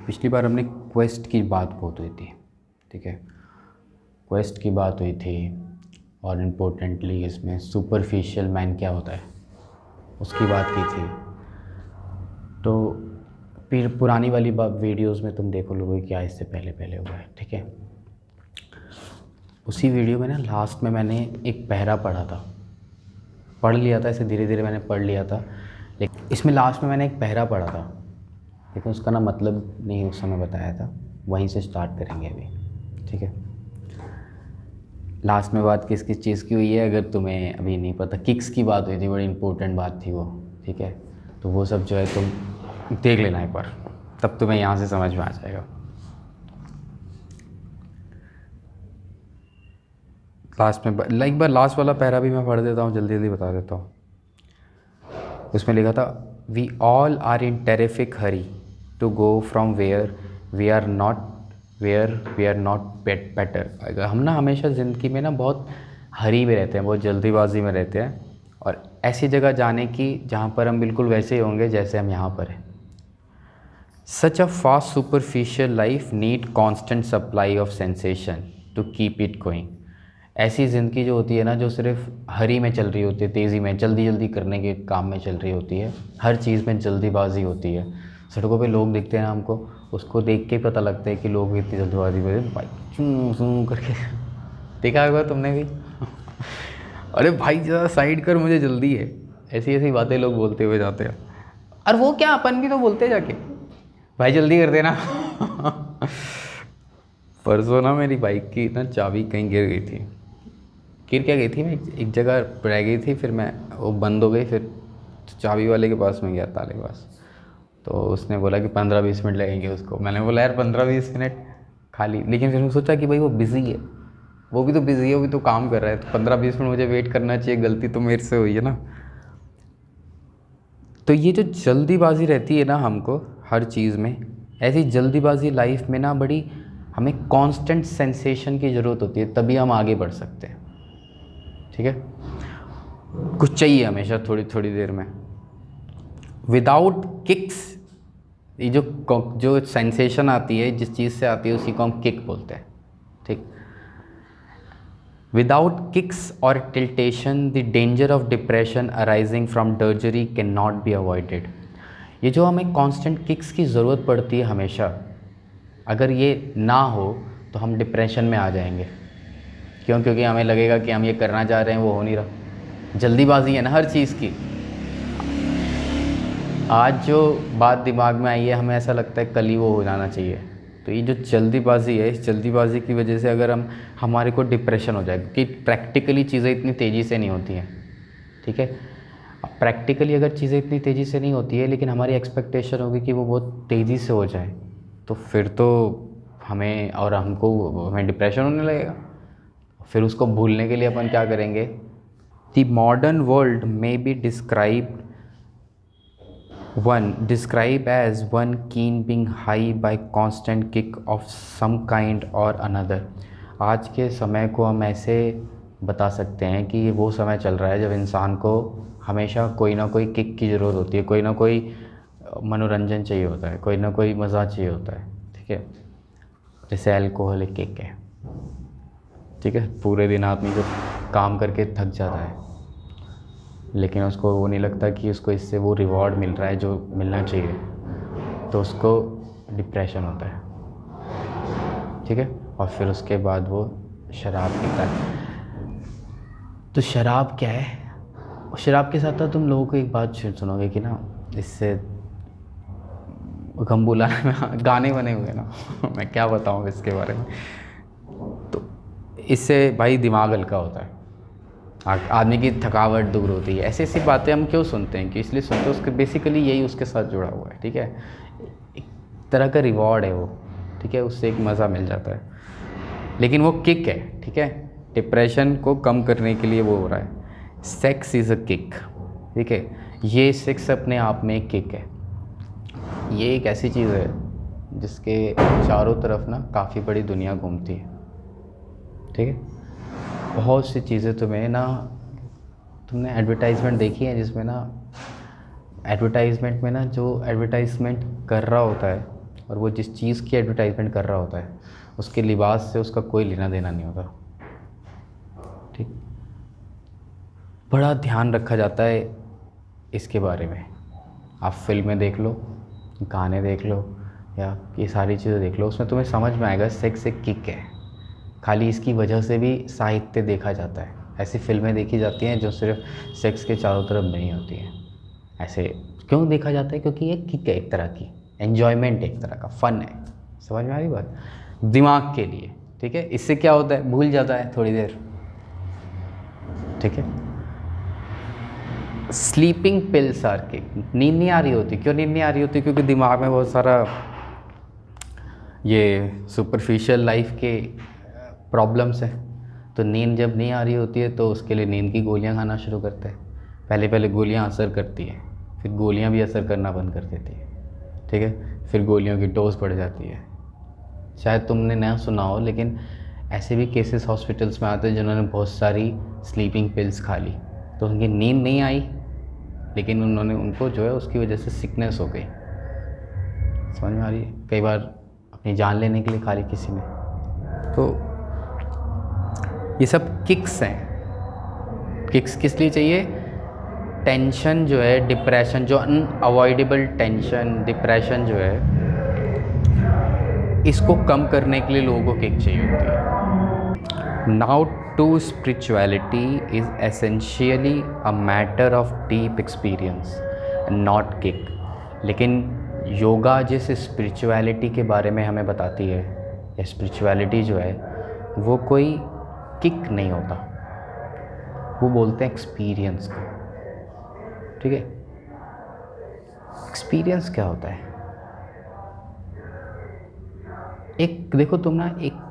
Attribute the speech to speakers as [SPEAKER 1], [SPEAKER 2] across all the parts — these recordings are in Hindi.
[SPEAKER 1] पिछली बार हमने क्वेस्ट की बात बहुत हुई थी, ठीक है। क्वेस्ट की बात हुई थी और इम्पोर्टेंटली इसमें सुपरफिशियल मैन क्या होता है उसकी बात की थी। तो फिर पुरानी वाली वीडियोस में तुम देखो लोगों क्या इससे पहले पहले हुआ है, ठीक है। उसी वीडियो में ना लास्ट में मैंने एक पहरा पढ़ लिया था, इसे धीरे धीरे मैंने पढ़ लिया था, लेकिन इसमें लास्ट में मैंने एक पहरा पढ़ा था, लेकिन उसका ना मतलब नहीं उस समय बताया था। वहीं से स्टार्ट करेंगे अभी, ठीक है। लास्ट में बात किस किस चीज़ की हुई है अगर तुम्हें अभी नहीं पता, किक्स की बात हुई थी, बड़ी इंपॉर्टेंट बात थी वो, ठीक है। तो वो सब जो है तुम देख लेना एक बार, तब तुम्हें यहाँ से समझ में आ जाएगा। लास्ट में एक बार लास्ट वाला पैरा भी मैं पढ़ देता हूँ, जल्दी जल्दी बता देता हूँ। उसमें लिखा था, we all are in terrific hurry to go from where we are not better. हम ना हमेशा ज़िंदगी में ना बहुत हरी में रहते हैं, बहुत जल्दीबाजी में रहते हैं, और ऐसी जगह जाने की जहाँ पर हम बिल्कुल वैसे ही होंगे जैसे हम यहाँ पर हैं। Such a fast superficial life need constant supply of sensation to keep it going. ऐसी ज़िंदगी जो होती है ना, जो सिर्फ हरी में चल रही होती है, तेज़ी में जल्दी जल्दी करने के काम में चल रही होती है, हर चीज़ में जल्दीबाजी होती है। सड़कों पे लोग दिखते हैं ना हमको, उसको देख के पता लगता है कि लोग इतनी जल्दबाजी में बाइक चूं चूं करके देखा होगा तुमने भी अरे भाई ज़रा साइड कर, मुझे जल्दी है, ऐसी ऐसी बातें लोग बोलते हुए जाते हैं। और वो क्या, अपन भी तो बोलते जाके भाई जल्दी कर देना परसों ना मेरी बाइक की ना चाबी कहीं गिर गई थी। गिर क्या गई थी, मैं एक जगह रह गई थी, फिर मैं वो बंद हो गई, फिर चाबी वाले के पास में गया, ताले के पास। तो उसने बोला कि 15-20 मिनट लगेंगे उसको। मैंने बोला यार 15-20 मिनट खाली, लेकिन फिर मैंने सोचा कि भाई वो बिज़ी है, वो भी तो बिज़ी है, वो भी तो काम कर रहा है, तो 15-20 मिनट मुझे वेट करना चाहिए, गलती तो मेरे से हुई है ना। तो ये जो जल्दीबाजी रहती है ना हमको हर चीज़ में, ऐसी जल्दीबाजी लाइफ में ना बड़ी हमें कांस्टेंट सेंसेशन की ज़रूरत होती है, तभी हम आगे बढ़ सकते हैं, ठीक है। कुछ चाहिए हमेशा थोड़ी थोड़ी देर में। विदाउट किक्स, ये जो सेंसेशन आती है, जिस चीज़ से आती है उसी को हम किक बोलते हैं, ठीक। विदाउट किक्स और titillation the danger of depression arising from drudgery can not be avoided. ये जो हमें कांस्टेंट किक्स की ज़रूरत पड़ती है हमेशा, अगर ये ना हो तो हम डिप्रेशन में आ जाएंगे। क्यों? क्योंकि हमें लगेगा कि हम ये करना चाह रहे हैं, वो हो नहीं रहा। जल्दीबाजी है ना हर चीज़ की। आज जो बात दिमाग में आई है, हमें ऐसा लगता है कल ही वो हो जाना चाहिए। तो ये जो जल्दीबाजी है, इस जल्दीबाजी की वजह से अगर हमारे को डिप्रेशन हो जाएगा, कि प्रैक्टिकली चीज़ें इतनी तेज़ी से नहीं होती हैं, ठीक है। अब प्रैक्टिकली अगर चीज़ें इतनी तेज़ी से नहीं होती है, लेकिन हमारी एक्सपेक्टेशन होगी कि वो बहुत तेज़ी से हो जाए, तो फिर तो हमें डिप्रेशन होने लगेगा। फिर उसको भूलने के लिए अपन क्या करेंगे? द मॉडर्न वर्ल्ड में B described as one keen being high by constant kick of some kind or another। आज के समय को हम ऐसे बता सकते हैं कि वो समय चल रहा है जब इंसान को हमेशा कोई ना कोई किक की ज़रूरत होती है, कोई ना कोई मनोरंजन चाहिए होता है, कोई ना कोई मज़ा चाहिए होता है, ठीक है। जैसे अल्कोहल एक किक है, ठीक है। पूरे दिन आदमी जब काम करके थक जाता है, लेकिन उसको वो नहीं लगता कि उसको इससे वो रिवॉर्ड मिल रहा है जो मिलना चाहिए, तो उसको डिप्रेशन होता है, ठीक है। और फिर उसके बाद वो शराब पीता है। तो शराब क्या है? शराब के साथ तुम लोगों को एक बात सुनोगे कि ना, इससे गम बुलाने में गाने बने हुए ना मैं क्या बताऊँ इसके बारे में। तो इससे भाई दिमाग हल्का होता है, आदमी की थकावट दूर होती है। ऐसी ऐसी बातें हम क्यों सुनते हैं, कि इसलिए सुनते हैं उसके बेसिकली यही उसके साथ जुड़ा हुआ है, ठीक है। एक तरह का रिवॉर्ड है वो, ठीक है, उससे एक मज़ा मिल जाता है, लेकिन वो किक है, ठीक है। डिप्रेशन को कम करने के लिए वो हो रहा है। सेक्स इज़ अ किक, ठीक है। ये सेक्स अपने आप में एक किक है। ये एक ऐसी चीज़ है जिसके चारों तरफ ना काफ़ी बड़ी दुनिया घूमती है, ठीक है। बहुत सी चीज़ें तुमने एडवर्टाइजमेंट देखी है, जिसमें ना एडवर्टाइजमेंट में ना जो एडवर्टाइजमेंट कर रहा होता है और वो जिस चीज़ की एडवर्टाइजमेंट कर रहा होता है उसके लिबास से उसका कोई लेना देना नहीं होता। ठीक, बड़ा ध्यान रखा जाता है इसके बारे में। आप फिल्में देख लो, गाने देख लो, या ये सारी चीज़ें देख लो, उसमें तुम्हें समझ में आएगा सेक्स एक किक है। खाली इसकी वजह से भी साहित्य देखा जाता है, ऐसी फिल्में देखी जाती हैं जो सिर्फ सेक्स के चारों तरफ नहीं होती हैं। ऐसे क्यों देखा जाता है? क्योंकि ये किक है, एक तरह की एन्जॉयमेंट, एक तरह का फ़न है। समझ में आ रही बात? दिमाग के लिए। ठीक है, इससे क्या होता है, भूल जाता है थोड़ी देर। ठीक है, स्लीपिंग पिल्स आर किक। नींद नहीं आ रही होती। क्यों नींद नहीं आ रही होती? क्योंकि दिमाग में बहुत सारा ये सुपरफिशियल लाइफ के प्रॉब्लम्स हैं। तो नींद जब नहीं आ रही होती है तो उसके लिए नींद की गोलियां खाना शुरू करते हैं। पहले पहले गोलियां असर करती हैं, फिर गोलियां भी असर करना बंद कर देती है। ठीक है, फिर गोलियों की डोज बढ़ जाती है। शायद तुमने नया सुना हो, लेकिन ऐसे भी केसेस हॉस्पिटल्स में आते हैं जिन्होंने बहुत सारी स्लीपिंग पिल्स खा ली, तो उनकी नींद नहीं आई, लेकिन उनको जो है उसकी वजह से सिकनेस हो गई। समझ में आ रही है? कई बार अपनी जान लेने के लिए खा ली किसी ने। तो ये सब किक्स हैं। किक्स किस लिए चाहिए? टेंशन जो है, डिप्रेशन, जो अनअवॉइडेबल टेंशन, डिप्रेशन जो है, इसको कम करने के लिए लोगों को किक चाहिए होती है। Now to spirituality is essentially a matter of deep experience, not kick. लेकिन योगा जिस स्पिरिचुअलिटी के बारे में हमें बताती है, या स्पिरिचुअलिटी जो है वो कोई किक नहीं होता, वो बोलते हैं एक्सपीरियंस को। ठीक है, एक्सपीरियंस क्या होता है? एक देखो तुम ना,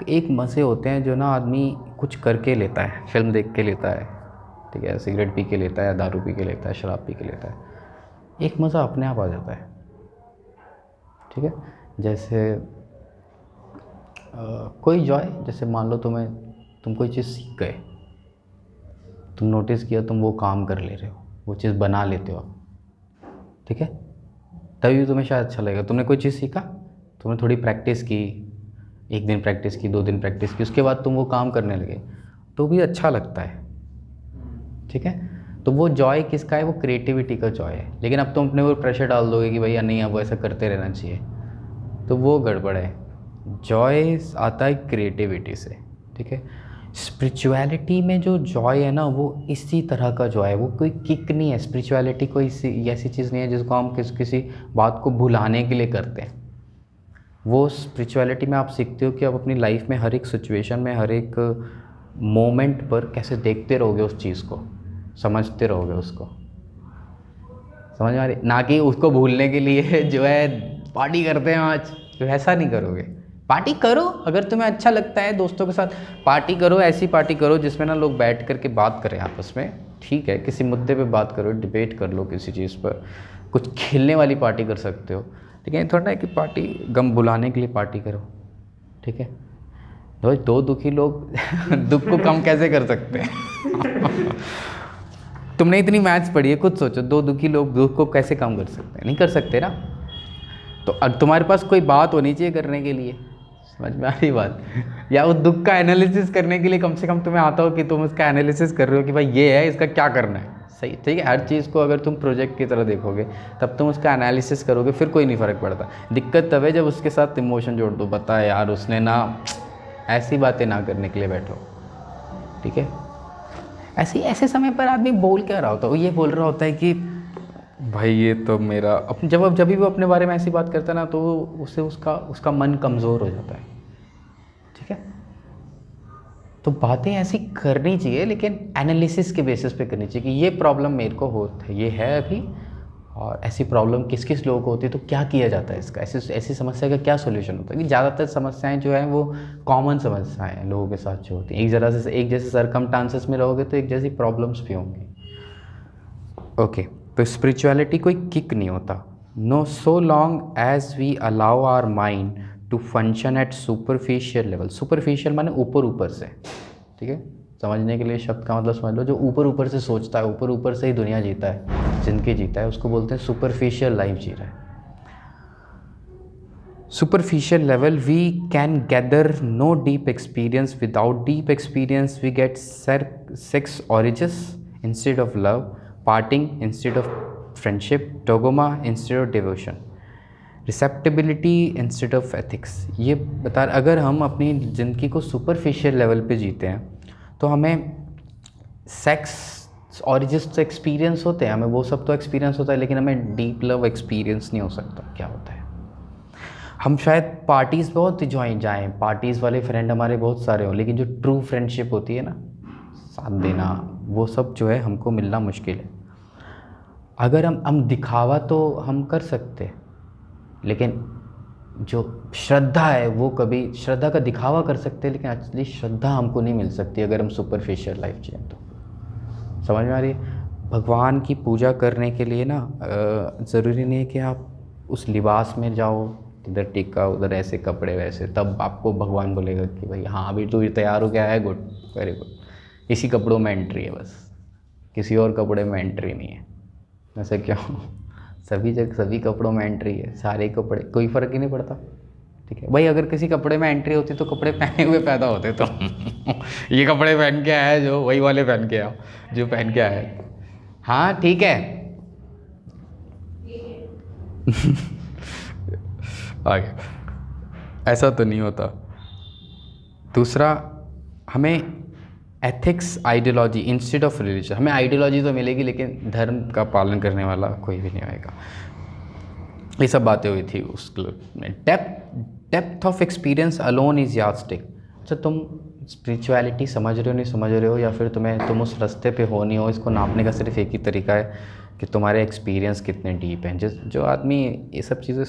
[SPEAKER 1] एक मज़े होते हैं जो ना आदमी कुछ करके लेता है, फिल्म देख के लेता है, ठीक है, सिगरेट पी के लेता है, दारू पी के लेता है, शराब पी के लेता है। एक मज़ा अपने आप आ जाता है। ठीक है, जैसे कोई जॉय, जैसे मान लो तुम कोई चीज़ सीख गए, तुम नोटिस किया तुम वो काम कर ले रहे हो, वो चीज़ बना लेते हो। ठीक है, तभी तुम्हें शायद अच्छा लगेगा। तुमने कोई चीज़ सीखा, तुमने थोड़ी प्रैक्टिस की, 1 दिन प्रैक्टिस की, 2 दिन प्रैक्टिस की, उसके बाद तुम वो काम करने लगे, तो भी अच्छा लगता है। ठीक है, तो वो जॉय किसका है? वो क्रिएटिविटी का जॉय है। लेकिन अब तुम अपने ऊपर प्रेशर डाल दोगे कि भैया नहीं, अब वो ऐसा करते रहना चाहिए, तो वो गड़बड़ है। जॉय आता है क्रिएटिविटी से। ठीक है, स्पिरिचुअलिटी में जो जॉय है ना, वो इसी तरह का जॉय है, वो कोई किक नहीं है। स्पिरिचुअलिटी कोई ऐसी चीज़ नहीं है जिसको हम किसी बात को भुलाने के लिए करते हैं। वो स्पिरिचुअलिटी में आप सीखते हो कि आप अपनी लाइफ में हर एक सिचुएशन में, हर एक मोमेंट पर कैसे देखते रहोगे उस चीज़ को, समझते रहोगे उसको। समझ में आ रही? ना कि उसको भूलने के लिए जो है पार्टी करते हैं आज, तो ऐसा नहीं करोगे। पार्टी करो, अगर तुम्हें अच्छा लगता है दोस्तों के साथ पार्टी करो, ऐसी पार्टी करो जिसमें ना लोग बैठ करके बात करें आपस में। ठीक है, किसी मुद्दे पे बात करो, डिबेट कर लो किसी चीज़ पर, कुछ खेलने वाली पार्टी कर सकते हो। लेकिन ये थोड़ा ना है कि पार्टी गम बुलाने के लिए पार्टी करो। ठीक है, भाई 2 दुखी लोग दुख को कम कैसे कर सकते हैं? तुमने इतनी मैथ्स पढ़ी है, खुद सोचो, 2 दुखी लोग दुख को कैसे कम कर सकते हैं? नहीं कर सकते ना। तो अब तुम्हारे पास कोई बात होनी चाहिए करने के लिए। समझ में आ रही बात? या उस दुख का एनालिसिस करने के लिए कम से कम तुम्हें आता हो कि तुम उसका एनालिसिस कर रहे हो कि भाई ये है, इसका क्या करना है। सही, ठीक है, हर चीज़ को अगर तुम प्रोजेक्ट की तरह देखोगे तब तुम उसका एनालिसिस करोगे, फिर कोई नहीं फ़र्क पड़ता। दिक्कत तब है जब उसके साथ इमोशन जोड़ दो, बता यार उसने ना, ऐसी बातें ना करने के लिए बैठो। ठीक है, ऐसे समय पर आदमी बोल क्या रहा होता है? वो ये बोल रहा होता है कि भाई ये तो मेरा जब भी वो अपने बारे में ऐसी बात करता है ना, तो उससे उसका मन कमज़ोर हो जाता है। ठीक है, तो बातें ऐसी करनी चाहिए, लेकिन एनालिसिस के बेसिस पे करनी चाहिए कि ये प्रॉब्लम मेरे को होता है, ये है अभी, और ऐसी प्रॉब्लम किस किस लोगों को होती है, तो क्या किया जाता है इसका, ऐसी समस्या का क्या सोल्यूशन होता है। कि ज़्यादातर समस्याएं जो हैं वो कॉमन समस्याएं हैं लोगों के साथ जो होती हैं। एक जैसे सरकमस्टांसेस में रहोगे तो एक जैसी प्रॉब्लम्स भी होंगी। ओके, तो स्पिरिचुअलिटी कोई किक नहीं होता। No, so long as we allow our mind to function at superficial level. Superficial माने ऊपर ऊपर से। ठीक है, समझने के लिए शब्द का मतलब समझ लो, जो ऊपर ऊपर से सोचता है, ऊपर ऊपर से ही दुनिया जीता है, ज़िंदगी जीता है, उसको बोलते हैं सुपरफिशियल लाइफ जी रहा है। superficial level we can gather no deep experience. Without deep experience we get sex orgies instead of love, parting instead of friendship, dogma instead of devotion, respectability instead of ethics. ये बता, अगर हम अपनी ज़िंदगी को सुपरफिशियल लेवल पे जीते हैं तो हमें सेक्स और जिस एक्सपीरियंस होते हैं हमें वो सब तो एक्सपीरियंस होता है, लेकिन हमें डीप लव एक्सपीरियंस नहीं हो सकता। क्या होता है, हम शायद पार्टीज़ बहुत जाएँ, पार्टीज़ वाले फ्रेंड हमारे बहुत सारे हों, लेकिन जो ट्रू फ्रेंडशिप होती है ना, साथ देना, वो सब जो है हमको मिलना मुश्किल है। अगर हम दिखावा तो हम कर सकते हैं, लेकिन जो श्रद्धा है वो कभी, श्रद्धा का दिखावा कर सकते हैं लेकिन एक्चुअली श्रद्धा हमको नहीं मिल सकती अगर हम सुपरफिशियल लाइफ जिए तो। समझ में आ रही है? भगवान की पूजा करने के लिए ना ज़रूरी नहीं है कि आप उस लिबास में जाओ, इधर टिक्का उधर ऐसे कपड़े वैसे, तब आपको भगवान बोलेगा कि भाई हाँ अभी तो ये तैयार हो गया है, गुड, वेरी गुड। इसी कपड़ों में एंट्री है बस, किसी और कपड़े में एंट्री नहीं है। ऐसे क्यों? सभी जगह सभी कपड़ों में एंट्री है, सारे कपड़े, कोई फ़र्क ही नहीं पड़ता। ठीक है भाई, अगर किसी कपड़े में एंट्री होती तो कपड़े पहने हुए पैदा होते तो ये कपड़े पहन के आया है जो, वही वाले पहन के आओ जो पहन के आया है। हाँ ठीक है आगे, ऐसा तो नहीं होता। दूसरा, हमें ethics ideology instead of religion, हमें आइडियोलॉजी तो मिलेगी लेकिन धर्म का पालन करने वाला कोई भी नहीं आएगा। ये सब बातें हुई थी उस क्लब में। Depth of experience alone is yardstick. अच्छा, तुम स्पिरिचुअलिटी समझ रहे हो नहीं समझ रहे हो, या फिर तुम उस रास्ते पे हो नहीं हो, इसको नापने का सिर्फ एक ही तरीका है कि तुम्हारे एक्सपीरियंस कितने डीप हैं। जो आदमी ये सब चीज़ें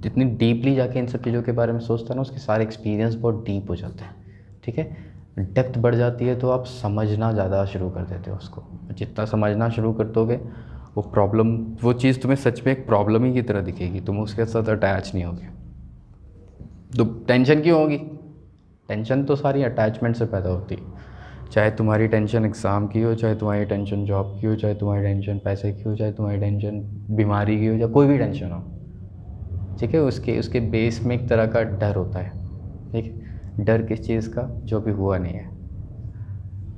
[SPEAKER 1] जितनी डीपली जाके इन सब चीज़ों के बारे में सोचता है ना, उसके सारे एक्सपीरियंस बहुत डीप हो जाते हैं। ठीक है, डेप्थ बढ़ जाती है तो आप समझना ज़्यादा शुरू कर देते हो उसको। जितना समझना शुरू कर दोगे वो प्रॉब्लम, वो चीज़ तुम्हें सच में एक प्रॉब्लम ही की तरह दिखेगी, तुम उसके साथ अटैच नहीं होगे। तो टेंशन क्यों होगी? टेंशन तो सारी अटैचमेंट से पैदा होती है। चाहे तुम्हारी टेंशन एग्ज़ाम की हो, चाहे तुम्हारी टेंशन जॉब की हो, चाहे तुम्हारी टेंशन पैसे की हो, चाहे तुम्हारी टेंशन बीमारी की हो, या कोई भी टेंशन हो। ठीक है, उसके बेस में एक तरह का डर होता है। ठीक है, डर किस चीज़ का? जो भी हुआ नहीं है,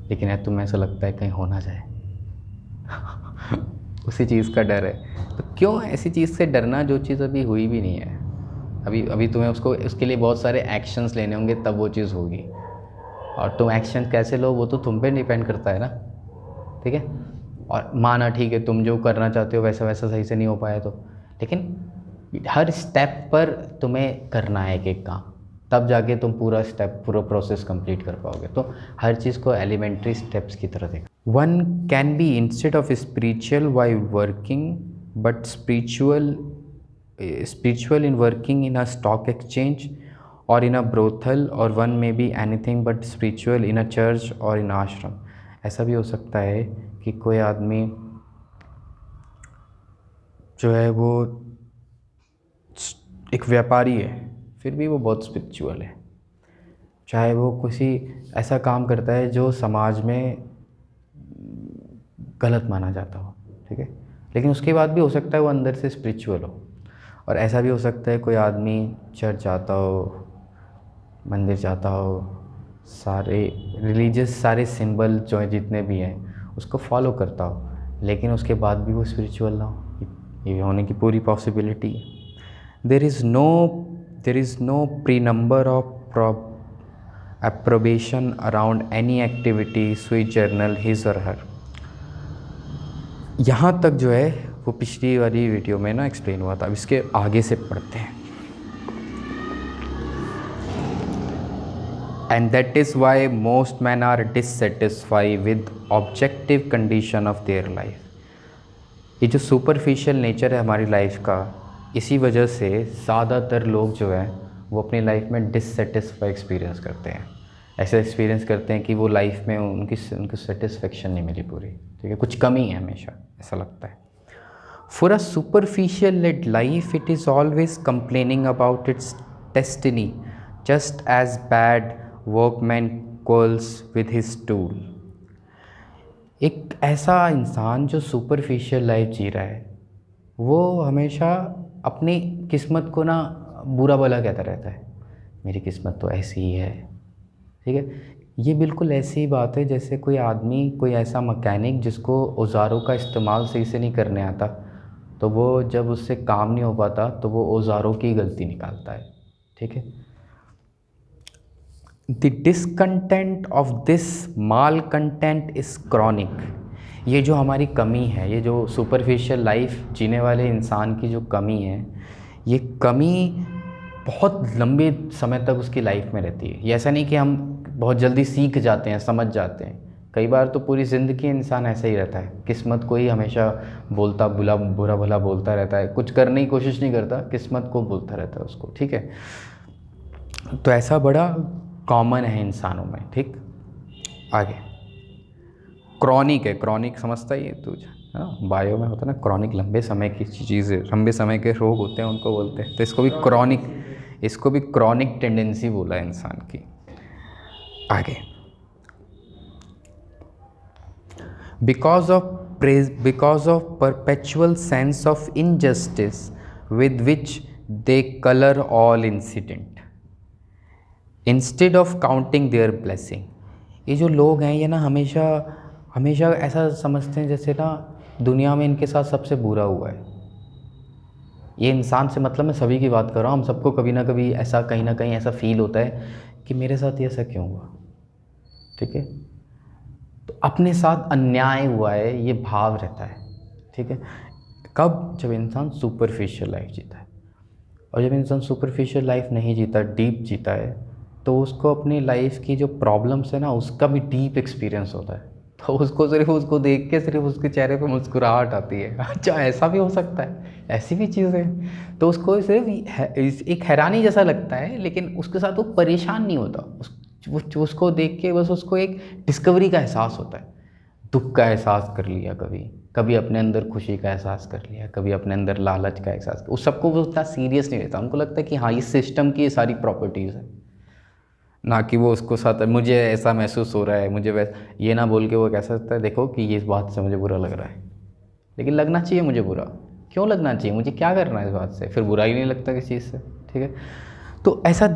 [SPEAKER 1] लेकिन है तुम्हें ऐसा लगता है कहीं हो ना जाए उसी चीज़ का डर है। तो क्यों ऐसी चीज़ से डरना जो चीज़ अभी हुई भी नहीं है? अभी तुम्हें उसके लिए बहुत सारे एक्शंस लेने होंगे तब वो चीज़ होगी, और तुम एक्शन कैसे लो वो तो तुम पे डिपेंड करता है ना। ठीक है, और माना ठीक है तुम जो करना चाहते हो वैसा वैसा सही से नहीं हो पाया तो, लेकिन हर स्टेप पर तुम्हें करना है एक एक काम, तब जाके तुम पूरा प्रोसेस कंप्लीट कर पाओगे। तो हर चीज़ को एलिमेंट्री स्टेप्स की तरह देखो। One can be instead of spiritual while working, but spiritual in working in a stock exchange or in a brothel, or one may be anything but spiritual in a church or in ashram। ऐसा भी हो सकता है कि कोई आदमी जो है वो एक व्यापारी है फिर भी वो बहुत स्पिरिचुअल है, चाहे वो किसी ऐसा काम करता है जो समाज में गलत माना जाता हो। ठीक है, लेकिन उसके बाद भी हो सकता है वो अंदर से स्पिरिचुअल हो। और ऐसा भी हो सकता है कोई आदमी चर्च जाता हो, मंदिर जाता हो, सारे रिलीजियस सारे सिंबल जो हैं जितने भी हैं उसको फॉलो करता हो, लेकिन उसके बाद भी वो स्पिरिचुअल ना हो, ये होने की पूरी पॉसिबिलिटी है। There is no pre number of approbation around any activity sweet journal his और हर। यहाँ तक जो है वो पिछली वाली वीडियो में ना एक्सप्लेन हुआ था। अब इसके आगे से पढ़ते हैं। And that is why most man are dissatisfy with objective condition of their life. ये जो सुपरफिशियल नेचर है हमारी लाइफ का, इसी वजह से ज़्यादातर लोग जो हैं वो अपनी लाइफ में डिससेटिस्फाई एक्सपीरियंस करते हैं। ऐसे एक्सपीरियंस करते हैं कि वो लाइफ में उनकी सेटिस्फेक्शन नहीं मिली पूरी। ठीक है, कुछ कमी है हमेशा, ऐसा लगता है। For a superficial led life, it is always complaining about its destiny, just as bad workman quarrels with his tool। एक ऐसा इंसान जो सुपरफिशियल लाइफ जी रहा है वो हमेशा अपनी किस्मत को ना बुरा भला कहता रहता है, मेरी किस्मत तो ऐसी ही है। ठीक है, ये बिल्कुल ऐसी ही बात है जैसे कोई आदमी, कोई ऐसा मैकेनिक जिसको औज़ारों का इस्तेमाल सही से नहीं करने आता, तो वो जब उससे काम नहीं हो पाता तो वो औज़ारों की गलती निकालता है। ठीक है, the discontent of this mall content is chronic. ये जो हमारी कमी है, ये जो सुपरफिशियल लाइफ जीने वाले इंसान की जो कमी है, ये कमी बहुत लंबे समय तक उसकी लाइफ में रहती है। ये ऐसा नहीं कि हम बहुत जल्दी सीख जाते हैं, समझ जाते हैं। कई बार तो पूरी ज़िंदगी इंसान ऐसे ही रहता है, किस्मत को ही हमेशा बोलता, बुरा भला बोलता रहता है, कुछ करने की कोशिश नहीं करता, किस्मत को बोलता रहता है उसको। ठीक है, तो ऐसा बड़ा कॉमन है इंसानों में। ठीक, आगे क्रॉनिक है, क्रॉनिक समझता ही है तुझे, हाँ, बायो में होता है ना क्रॉनिक, लंबे समय की चीज़ें, लंबे समय के रोग होते हैं उनको बोलते हैं, तो इसको भी क्रॉनिक टेंडेंसी बोला है इंसान की। आगे, because of perpetual sense of injustice with which they colour all incident instead of counting their blessing. ये जो लोग हैं ये ना हमेशा हमेशा ऐसा समझते हैं जैसे ना दुनिया में इनके साथ सबसे बुरा हुआ है। ये इंसान से मतलब मैं सभी की बात कर रहा हूँ, हम सबको कभी ना कभी ऐसा, कहीं ना कहीं ऐसा फील होता है कि मेरे साथ ये ऐसा क्यों हुआ। ठीक है, तो अपने साथ अन्याय हुआ है, ये भाव रहता है। ठीक है, कब? जब इंसान सुपरफिशियल लाइफ जीता है। और जब इंसान सुपरफिशियल लाइफ नहीं जीता, डीप जीता है, तो उसको अपनी लाइफ की जो प्रॉब्लम्स है ना, उसका भी डीप एक्सपीरियंस होता है। तो उसको सिर्फ उसको देख के सिर्फ उसके चेहरे पे मुस्कुराहट आती है, अच्छा ऐसा भी हो सकता है, ऐसी भी चीज़ें। तो उसको सिर्फ एक हैरानी जैसा लगता है, लेकिन उसके साथ वो परेशान नहीं होता। उसको देख के बस उसको एक डिस्कवरी का एहसास होता है। दुख का एहसास कर लिया, कभी कभी अपने अंदर खुशी का एहसास कर लिया, कभी अपने अंदर लालच का एहसास। उस सबको वो उतना सीरियस नहीं लेता, उनको लगता है कि हाँ इस सिस्टम की ये सारी प्रॉपर्टीज़ है, ना कि वो उसको साथ मुझे ऐसा महसूस हो रहा है, मुझे वैसा। ये ना बोल के वो कह सकता है देखो कि ये इस बात से मुझे बुरा लग रहा है, लेकिन लगना चाहिए मुझे बुरा, क्यों लगना चाहिए, मुझे क्या करना है इस बात से, फिर बुरा ही नहीं लगता किसी चीज़ से। ठीक है, तो ऐसा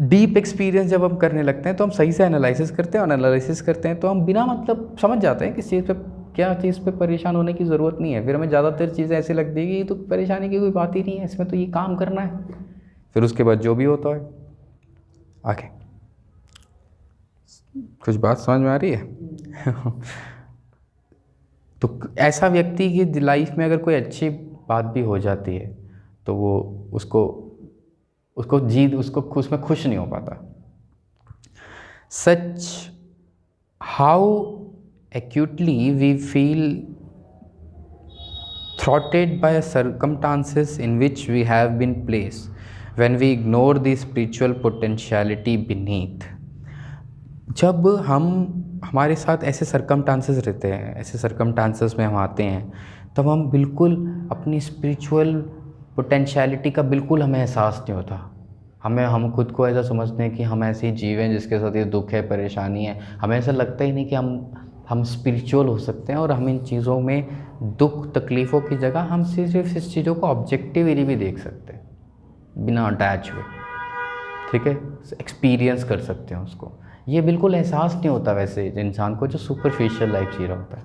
[SPEAKER 1] डीप एक्सपीरियंस जब हम करने लगते हैं तो हम सही से एनालिसिस करते हैं, और एनालिसिस करते हैं तो हम बिना मतलब समझ जाते हैं किस चीज़ पे, क्या चीज़ पे परेशान होने की ज़रूरत नहीं है। फिर हमें ज़्यादातर चीज़ें ऐसी लगती है कि ये तो परेशानी की कोई बात ही नहीं है, इसमें तो ये काम करना है। फिर उसके बाद जो भी होता है। आगे कुछ बात समझ में आ रही है? तो ऐसा व्यक्ति की लाइफ में अगर कोई अच्छी बात भी हो जाती है तो वो उसको उसमें खुश नहीं हो पाता। Such how acutely we feel thwarted by circumstances in which we have been placed when we ignore the spiritual potentiality beneath। जब हमारे साथ ऐसे सर्कमस्टांसेस रहते हैं, ऐसे सर्कमस्टांसेस में हम आते हैं, तब हम बिल्कुल अपनी स्पिरिचुअल पोटेंशियलिटी का बिल्कुल हमें एहसास नहीं होता। हम खुद को ऐसा समझते हैं कि हम ऐसे ही जीव हैं जिसके साथ ये दुख है, परेशानी है। हमें ऐसा लगता ही नहीं कि हम स्पिरिचुअल हो सकते हैं, और हम इन चीज़ों में दुख तकलीफ़ों की जगह हम सिर्फ इस चीज़ों को ऑब्जेक्टिवली भी देख सकते हैं, बिना अटैच हुए। ठीक है, एक्सपीरियंस कर सकते हैं उसको। ये बिल्कुल एहसास नहीं होता वैसे इंसान को जो सुपरफिशियल लाइफ जी रहा होता है।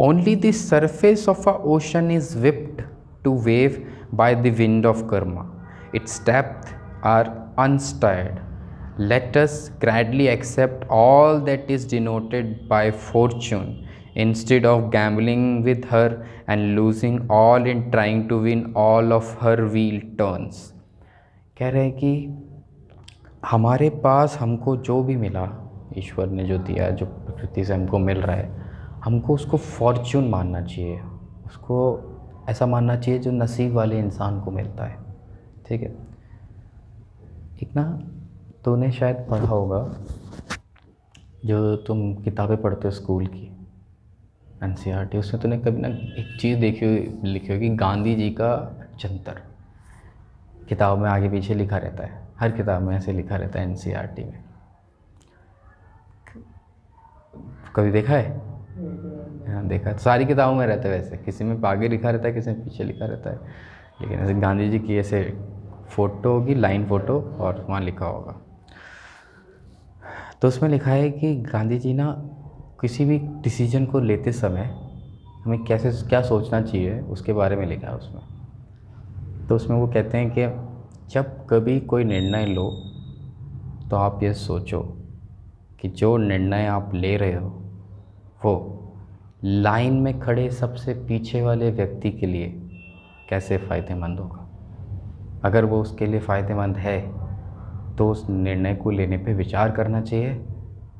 [SPEAKER 1] Only the surface of a ocean is whipped to wave by the wind of karma, its depth are unstirred. Let us gladly accept all that is denoted by fortune instead of gambling with her and losing all in trying to win all of her wheel turns। कह रहे हैं कि हमारे पास हमको जो भी मिला, ईश्वर ने जो दिया, जो प्रकृति से हमको मिल रहा है, हमको उसको फॉर्च्यून मानना चाहिए, उसको ऐसा मानना चाहिए जो नसीब वाले इंसान को मिलता है। ठीक है, एक ना तूने शायद पढ़ा होगा, जो तुम किताबें पढ़ते हो स्कूल की NCERT, उसमें तूने कभी ना एक चीज़ लिखी होगी, गांधी जी का जंतर। किताब में आगे पीछे लिखा रहता है, हर किताब में ऐसे लिखा रहता है NCERT में। कभी देखा है? हाँ देखा, सारी किताबों में रहता है वैसे, किसी में आगे लिखा रहता है, किसी में पीछे लिखा रहता है। लेकिन ऐसे गांधी जी की ऐसे फ़ोटो होगी, लाइन फ़ोटो, और वहाँ लिखा होगा। तो उसमें लिखा है कि गांधी जी ना किसी भी डिसीजन को लेते समय हमें कैसे क्या सोचना चाहिए उसके बारे में लिखा है उसमें। तो उसमें वो कहते हैं कि जब कभी कोई निर्णय लो तो आप ये सोचो कि जो निर्णय आप ले रहे हो वो लाइन में खड़े सबसे पीछे वाले व्यक्ति के लिए कैसे फ़ायदेमंद होगा। अगर वो उसके लिए फ़ायदेमंद है तो उस निर्णय को लेने पे विचार करना चाहिए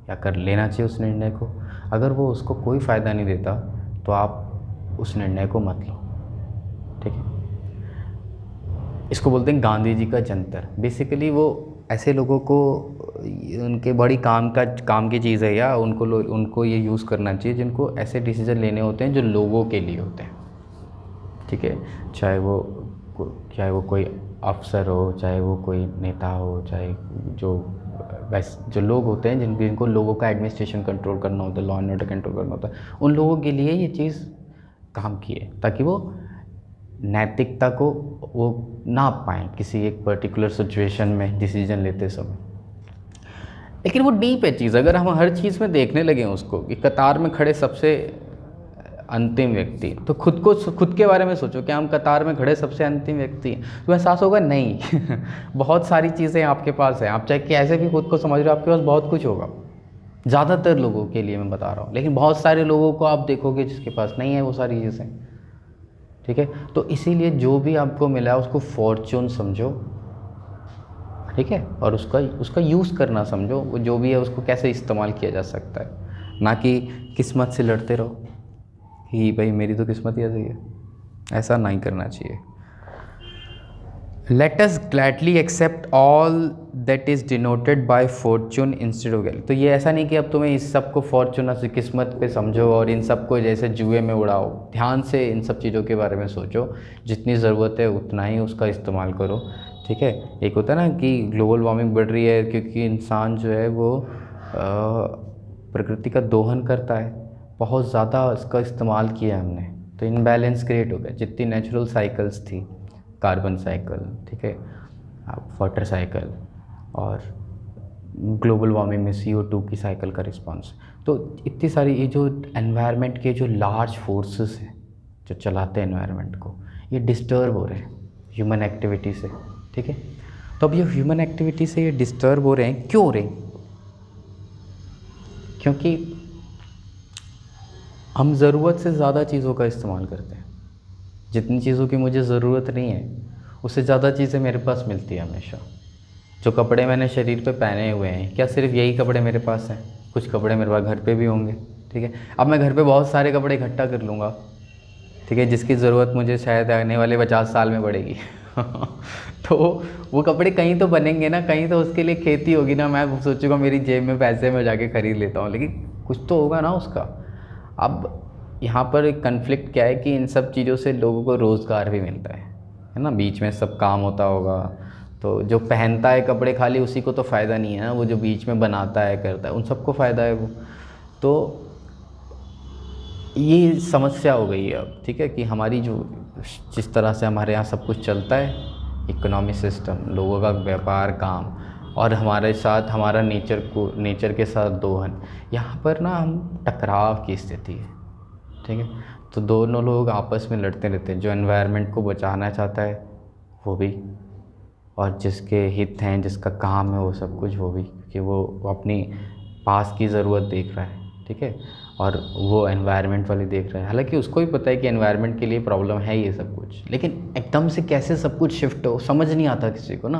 [SPEAKER 1] या कर लेना चाहिए उस निर्णय को। अगर वो उसको कोई फ़ायदा नहीं देता तो आप उस निर्णय को मत लो। ठीक है, इसको बोलते हैं गांधी जी का जंतर। बेसिकली वो ऐसे लोगों को उनके बड़ी काम की चीज़ है, या उनको ये यूज़ करना चाहिए जिनको ऐसे डिसीजन लेने होते हैं जो लोगों के लिए होते हैं। ठीक है, चाहे वो कोई अफसर हो, चाहे वो कोई नेता हो, चाहे जो लोग होते हैं जिनको लोगों का एडमिनिस्ट्रेशन कंट्रोल करना होता है, लॉ एंड ऑर्डर कंट्रोल करना होता है, उन लोगों के लिए ये चीज़ काम की है ताकि वो नैतिकता को वो नाप पाएँ किसी एक पर्टिकुलर सिचुएशन में डिसीजन लेते समय। लेकिन वो डीप है चीज़। अगर हम हर चीज़ में देखने लगे उसको कि कतार में खड़े सबसे अंतिम व्यक्ति, तो खुद के बारे में सोचो कि हम कतार में खड़े सबसे अंतिम व्यक्ति हैं, तो एहसास होगा नहीं बहुत सारी चीज़ें आपके पास हैं। आप चाहे कैसे भी खुद को समझ रहे हो, आपके पास बहुत कुछ होगा। ज़्यादातर लोगों के लिए मैं बता रहा हूँ, लेकिन बहुत सारे लोगों को आप देखोगे जिसके पास नहीं है वो सारी चीज़ें। ठीक है, तो इसीलिए जो भी आपको मिला है उसको फॉर्चून समझो। ठीक है, और उसका यूज़ करना समझो, वो जो भी है उसको कैसे इस्तेमाल किया जा सकता है, ना कि किस्मत से लड़ते रहो कि भाई मेरी तो किस्मत ही ऐसी है। ऐसा नहीं करना चाहिए। Let us gladly accept all that is denoted by fortune instead of gale. तो ये ऐसा नहीं कि अब तुम्हें इस सब को फॉर्चून से किस्मत पे समझो और इन सब को जैसे जुए में उड़ाओ। ध्यान से इन सब चीज़ों के बारे में सोचो, जितनी ज़रूरत है उतना ही उसका इस्तेमाल करो। ठीक है, एक होता है ना कि ग्लोबल वार्मिंग बढ़ रही है क्योंकि इंसान जो है वो प्रकृति का दोहन करता है, बहुत ज़्यादा इसका इस्तेमाल किया हमने, तो इनबैलेंस क्रिएट हो गया। जितनी नेचुरल साइकिल्स थी, कार्बन साइकिल, ठीक है, वाटर साइकिल, और ग्लोबल वार्मिंग में CO2 की साइकिल का रिस्पांस, तो इतनी सारी ये जो एनवायरनमेंट के जो लार्ज फोर्सेस हैं जो चलाते हैं एनवायरनमेंट को, ये डिस्टर्ब हो रहे हैं ह्यूमन एक्टिविटी से। ठीक है, तो अब ये ह्यूमन एक्टिविटी से ये डिस्टर्ब हो रहे हैं, क्यों हो रहे हैं? क्योंकि हम ज़रूरत से ज़्यादा चीज़ों का इस्तेमाल करते हैं। जितनी चीज़ों की मुझे ज़रूरत नहीं है उससे ज़्यादा चीज़ें मेरे पास मिलती है हमेशा। जो कपड़े मैंने शरीर पे पहने हुए हैं, क्या सिर्फ यही कपड़े मेरे पास हैं? कुछ कपड़े मेरे पास घर पे भी होंगे। ठीक है, अब मैं घर पे बहुत सारे कपड़े इकट्ठा कर लूँगा, ठीक है, जिसकी ज़रूरत मुझे शायद आने वाले 50 साल में पड़ेगी तो वो कपड़े कहीं तो बनेंगे ना, कहीं तो उसके लिए खेती होगी ना। मैं सोचूंगा मेरी जेब में पैसे मैं जाके ख़रीद लेता हूँ, लेकिन कुछ तो होगा ना उसका। अब यहाँ पर एक कन्फ्लिक्ट क्या है कि इन सब चीज़ों से लोगों को रोज़गार भी मिलता है ना, बीच में सब काम होता होगा। तो जो पहनता है कपड़े खाली उसी को तो फ़ायदा नहीं है ना, वो जो बीच में बनाता है करता है उन सबको फ़ायदा है वो। तो ये समस्या हो गई है अब। ठीक है, कि हमारी जो जिस तरह से हमारे यहाँ सब कुछ चलता है, इकोनॉमिक सिस्टम, लोगों का व्यापार, काम, और हमारे साथ हमारा नेचर के साथ दोहन, यहाँ पर ना हम टकराव की स्थिति है। ठीक है, तो दोनों लोग आपस में लड़ते रहते हैं। जो एनवायरनमेंट को बचाना चाहता है वो भी, और जिसके हित हैं, जिसका काम है वो सब कुछ वो भी, क्योंकि वो अपनी पास की ज़रूरत देख रहा है। ठीक है, और वो एनवायरनमेंट वाली देख रहा है। हालांकि उसको भी पता है कि एनवायरनमेंट के लिए प्रॉब्लम है ये सब कुछ, लेकिन एकदम से कैसे सब कुछ शिफ्ट हो समझ नहीं आता किसी को ना।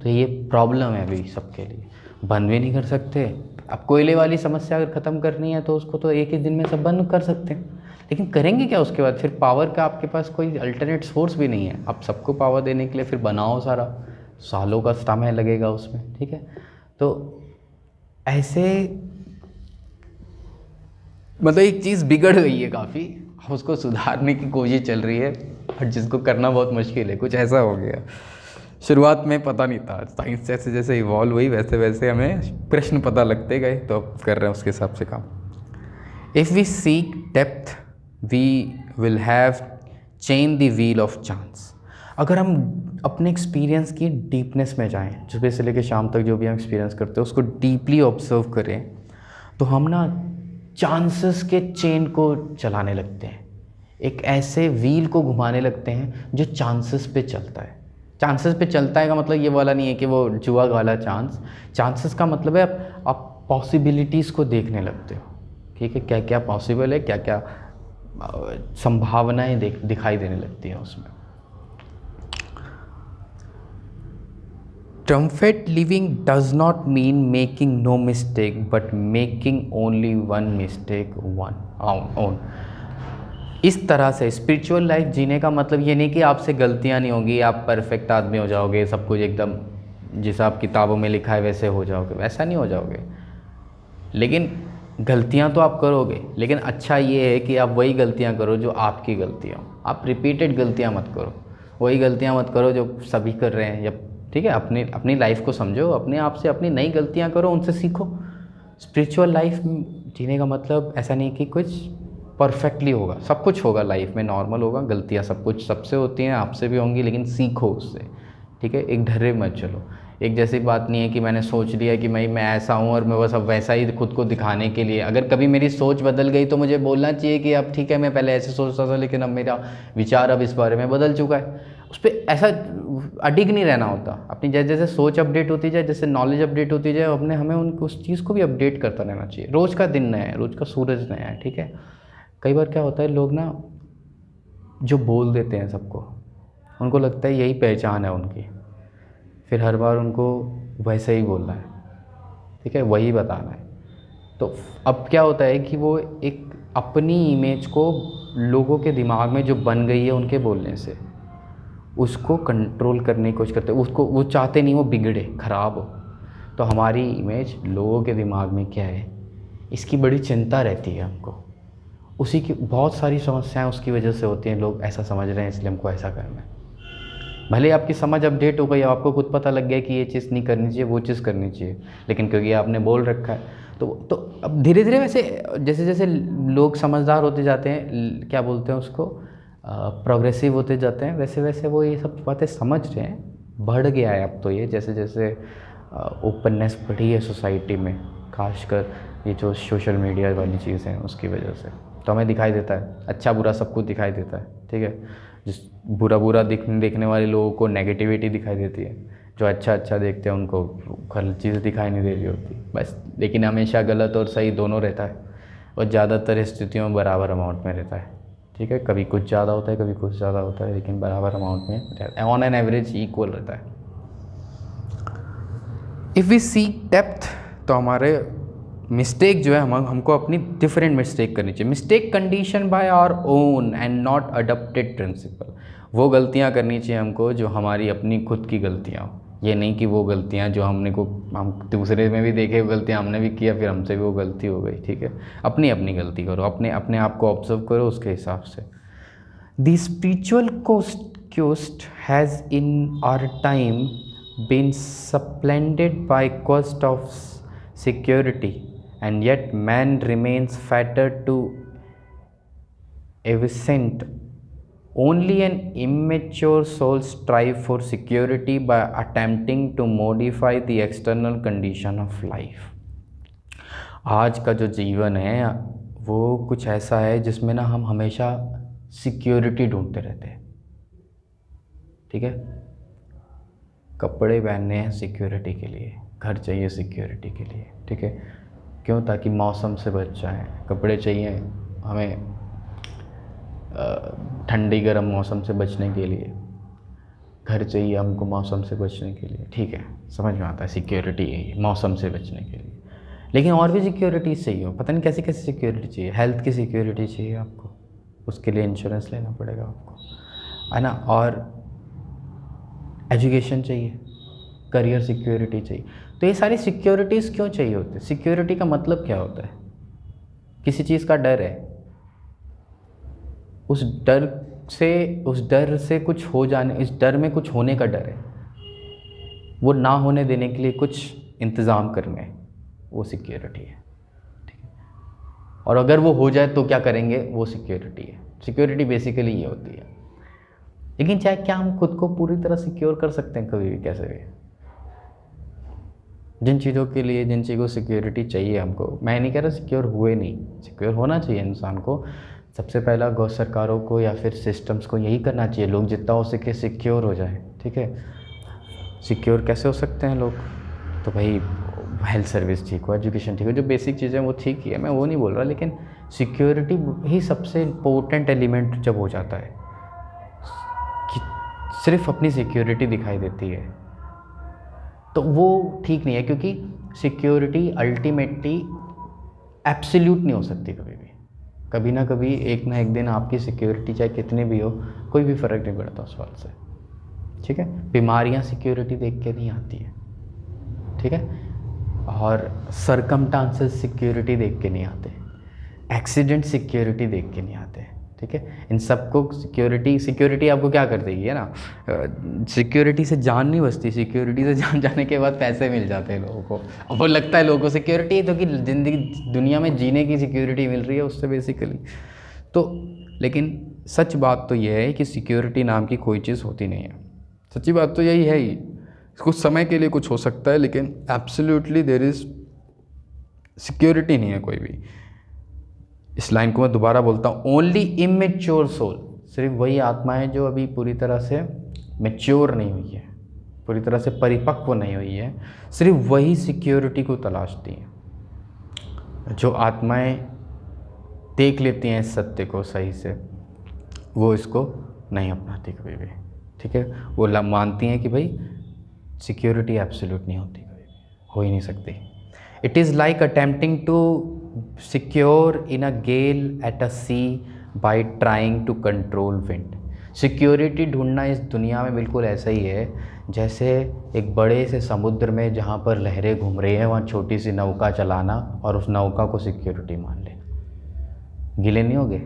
[SPEAKER 1] तो ये प्रॉब्लम है अभी सबके लिए, बंद भी नहीं कर सकते। अब कोयले वाली समस्या अगर ख़त्म करनी है तो उसको तो एक ही दिन में सब बंद कर सकते हैं, लेकिन करेंगे क्या उसके बाद? फिर पावर का आपके पास कोई अल्टरनेट सोर्स भी नहीं है। अब सबको पावर देने के लिए फिर बनाओ, सारा सालों का समय लगेगा उसमें। ठीक है, तो ऐसे मतलब एक चीज़ बिगड़ गई है काफ़ी, उसको सुधारने की कोशिश चल रही है, और जिसको करना बहुत मुश्किल है। कुछ ऐसा हो गया, शुरुआत में पता नहीं था, साइंस जैसे जैसे इवॉल्व हुई वैसे वैसे हमें प्रश्न पता लगते गए, तो अब कर रहे हैं उसके हिसाब से काम। If we seek depth we will have chain the wheel of chance. अगर हम अपने एक्सपीरियंस की डीपनेस में जाएं, सुबह से लेकर शाम तक जो भी हम एक्सपीरियंस करते हैं उसको डीपली ऑब्जर्व करें, तो हम ना चांसेस के चेन को चलाने लगते हैं, एक ऐसे व्हील को घुमाने लगते हैं जो चांसेस पे चलता है। चांसेस पे चलता है का मतलब ये वाला नहीं है कि वो जुआ वाला चांसेस का मतलब है आप पॉसिबिलिटीज़ को देखने लगते हो, ठीक है, क्या क्या पॉसिबल है, क्या क्या संभावनाएं दिखाई देने लगती है उसमें। Triumphant living does not mean making no mistake, but making only one mistake on। इस तरह से स्पिरिचुअल लाइफ जीने का मतलब ये नहीं कि आपसे गलतियाँ नहीं होंगी, आप परफेक्ट आदमी हो जाओगे, सब कुछ एकदम जैसा आप किताबों में लिखा है वैसे हो जाओगे, वैसा नहीं हो जाओगे। लेकिन गलतियाँ तो आप करोगे, लेकिन अच्छा ये है कि आप वही गलतियाँ करो जो आपकी गलतियाँ हो। आप रिपीटेड गलतियाँ मत करो, वही गलतियाँ मत करो जो सभी कर रहे हैं, या ठीक है, अपनी लाइफ को समझो, अपने आप से अपनी नई गलतियाँ करो, उनसे सीखो। स्पिरिचुअल लाइफ जीने का मतलब ऐसा नहीं कि कुछ परफेक्टली होगा, सब कुछ होगा लाइफ में, नॉर्मल होगा, गलतियाँ सब कुछ सबसे होती हैं, आपसे भी होंगी, लेकिन सीखो उससे, ठीक है। एक ढर्रे मत चलो, एक जैसी बात नहीं है कि मैंने सोच लिया कि मैं ऐसा हूँ और मैं बस अब वैसा ही खुद को दिखाने के लिए, अगर कभी मेरी सोच बदल गई तो मुझे बोलना चाहिए कि अब ठीक है, मैं पहले ऐसे सोचता था लेकिन अब मेरा विचार अब इस बारे में बदल चुका है। उस पर ऐसा अडिग नहीं रहना होता। अपनी जैसे जैसे सोच अपडेट होती जाए, जैसे नॉलेज अपडेट होती जाए, अपने हमें उस चीज़ को भी अपडेट करता रहना चाहिए। रोज़ का दिन नया है, रोज़ का सूरज नया है, ठीक है। कई बार क्या होता है, लोग ना जो बोल देते हैं सबको, उनको लगता है यही पहचान है उनकी, फिर हर बार उनको वैसे ही बोलना है, ठीक है, वही बताना है। तो अब क्या होता है कि वो एक अपनी इमेज को लोगों के दिमाग में जो बन गई है उनके बोलने से, उसको कंट्रोल करने की कोशिश करते हैं, उसको वो चाहते नहीं वो बिगड़े, ख़राब हो। तो हमारी इमेज लोगों के दिमाग में क्या है, इसकी बड़ी चिंता रहती है हमको। उसी की बहुत सारी समस्याएं उसकी वजह से होती हैं, लोग ऐसा समझ रहे हैं इसलिए हमको ऐसा करना है। भले आपकी समझ अपडेट हो गई, आपको खुद पता लग गया कि ये चीज़ नहीं करनी चाहिए, वो चीज़ करनी चाहिए, लेकिन क्योंकि आपने बोल रखा है तो अब धीरे धीरे वैसे जैसे जैसे लोग समझदार होते जाते हैं, क्या बोलते हैं उसको, प्रोग्रेसिव होते जाते हैं, वैसे वैसे वो ये सब बातें समझ रहे हैं, बढ़ गया है अब तो ये, जैसे जैसे ओपननेस बढ़ी है सोसाइटी में, खासकर ये जो सोशल मीडिया वाली चीज़ हैं उसकी वजह से, तो हमें दिखाई देता है अच्छा बुरा सब कुछ दिखाई देता है, ठीक है। जिस बुरा देखने वाले लोगों को नेगेटिविटी दिखाई देती है, जो अच्छा देखते हैं उनको गलत चीज़ दिखाई नहीं दे रही होती बस। लेकिन हमेशा गलत और सही दोनों रहता है, और ज़्यादातर स्थितियों में बराबर अमाउंट में रहता है, ठीक है। कभी कुछ ज़्यादा होता है, कभी कुछ ज़्यादा होता है, लेकिन बराबर अमाउंट में रहता है, ऑन एन एवरेज इक्वल रहता है। इफ़ वी सीक डेप्थ, तो हमारे मिस्टेक जो है हमको अपनी डिफरेंट मिस्टेक करनी चाहिए। Mistake condition by our own and not adopted principle. वो गलतियाँ करनी चाहिए हमको जो हमारी अपनी खुद की गलतियाँ हो, ये नहीं कि वो गलतियाँ जो हम दूसरे में भी देखे, वो गलतियाँ हमने भी किया फिर हमसे भी वो गलती हो गई, ठीक है। अपनी अपनी गलती करो, अपने आप को ऑब्जर्व करो उसके हिसाब से। The spiritual quest has in our time been supplanted by quest of security, and yet man remains fettered to evanescent. Only an immature soul strive for security by attempting to modify the external condition of life. आज का जो जीवन है वो कुछ ऐसा है जिसमें ना हम हमेशा सिक्योरिटी ढूंढते रहते हैं, ठीक है। कपड़े पहनने हैं सिक्योरिटी के लिए, घर चाहिए सिक्योरिटी के लिए, ठीक है। क्यों? ताकि मौसम से बच जाएं। कपड़े चाहिए हमें ठंडी गर्म मौसम से बचने के लिए, घर चाहिए हमको मौसम से बचने के लिए, ठीक है, समझ में आता है। सिक्योरिटी है मौसम से बचने के लिए, लेकिन और भी सिक्योरिटी चाहिए हो, पता नहीं कैसी कैसी सिक्योरिटी चाहिए। हेल्थ की सिक्योरिटी चाहिए आपको, उसके लिए इंश्योरेंस लेना पड़ेगा आपको, है ना। और एजुकेशन चाहिए, करियर सिक्योरिटी चाहिए। तो ये सारी सिक्योरिटीज़ क्यों चाहिए होती है? सिक्योरिटी का मतलब क्या होता है? किसी चीज़ का डर है, उस डर से कुछ हो जाने, इस डर में कुछ होने का डर है, वो ना होने देने के लिए कुछ इंतज़ाम करने, वो सिक्योरिटी है, ठीक है। और अगर वो हो जाए तो क्या करेंगे, वो सिक्योरिटी है। सिक्योरिटी बेसिकली ये होती है। लेकिन चाहे क्या हम खुद को पूरी तरह सिक्योर कर सकते हैं कभी भी, कैसे भी? जिन चीज़ों के लिए, जिन चीज़ों को सिक्योरिटी चाहिए हमको, मैं नहीं कह रहा सिक्योर हुए नहीं, सिक्योर होना चाहिए इंसान को। सबसे पहला गौ सरकारों को या फिर सिस्टम्स को यही करना चाहिए, लोग जितना हो सके सिक्योर हो जाए। ठीक है, सिक्योर कैसे हो सकते हैं लोग? तो भाई हेल्थ सर्विस ठीक हो, एजुकेशन ठीक हो, जो बेसिक चीज़ें वो ठीक ही है, मैं वो नहीं बोल रहा, लेकिन सिक्योरिटी ही सबसे इम्पोर्टेंट एलिमेंट जब हो जाता है कि सिर्फ अपनी सिक्योरिटी दिखाई देती है, तो वो ठीक नहीं है, क्योंकि सिक्योरिटी अल्टीमेटली एब्सोल्यूट नहीं हो सकती कभी भी। कभी ना कभी एक ना एक दिन आपकी सिक्योरिटी चाहे कितनी भी हो, कोई भी फ़र्क नहीं पड़ता उस बात से। ठीक है, बीमारियां सिक्योरिटी देख के नहीं आती है। ठीक है, और सरकमस्टांसेस सिक्योरिटी देख के नहीं आते, एक्सीडेंट सिक्योरिटी देख के नहीं आते। ठीक है, इन सबको सिक्योरिटी आपको क्या कर देगी, है ना? सिक्योरिटी से जान नहीं बचती, सिक्योरिटी से जान जाने के बाद पैसे मिल जाते हैं लोगों को, अब वो लगता है लोगों को सिक्योरिटी है तो कि ज़िंदगी दुनिया में जीने की सिक्योरिटी मिल रही है उससे बेसिकली। तो लेकिन सच बात तो यह है कि सिक्योरिटी नाम की कोई चीज़ होती नहीं है। सच्ची बात तो यही है ही, कुछ समय के लिए कुछ हो सकता है, लेकिन एब्सोल्युटली देयर इज़ सिक्योरिटी नहीं है कोई भी। इस लाइन को मैं दोबारा बोलता हूँ, ओनली इमेच्योर सोल, सिर्फ वही आत्मा है जो अभी पूरी तरह से मैच्योर नहीं हुई है, पूरी तरह से परिपक्व नहीं हुई है, सिर्फ वही सिक्योरिटी को तलाशती है। जो आत्माएं देख लेती हैं इस सत्य को सही से, वो इसको नहीं अपनाती कभी भी। ठीक है, वो मानती हैं कि भाई सिक्योरिटी एब्सोल्यूट नहीं होती, कभी हो ही नहीं सकती। It is like attempting to secure in a gale at a sea by trying to control wind. Security ढूंढना इस दुनिया में बिल्कुल ऐसा ही है जैसे एक बड़े से समुद्र में जहाँ पर लहरें घूम रही हैं, वहाँ छोटी सी नौका चलाना और उस नौका को सिक्योरिटी मान लेना। गिले नहीं होगे?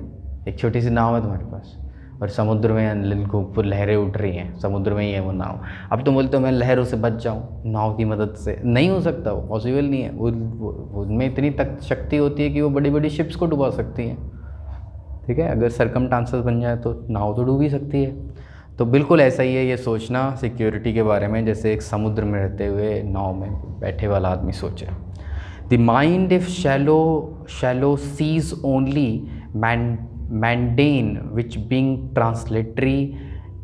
[SPEAKER 1] एक छोटी सी नाव है तुम्हारे पास और समुद्र में खूब लहरें उठ रही हैं, समुद्र में ही है वो नाव। अब तुम बोलते हो मैं लहरों से बच जाऊँ नाव की मदद से, नहीं हो सकता, वो पॉसिबल नहीं है। वो उनमें इतनी तक शक्ति होती है कि वो बड़ी बड़ी शिप्स को डुबा सकती हैं। ठीक है, अगर सरकमस्टांसेस बन जाए तो नाव तो डूब ही सकती है। तो बिल्कुल ऐसा ही है ये सोचना सिक्योरिटी के बारे में, जैसे एक समुद्र में रहते हुए नाव में बैठे वाला आदमी सोचे। The mind if shallow sees only mundane, which being translatory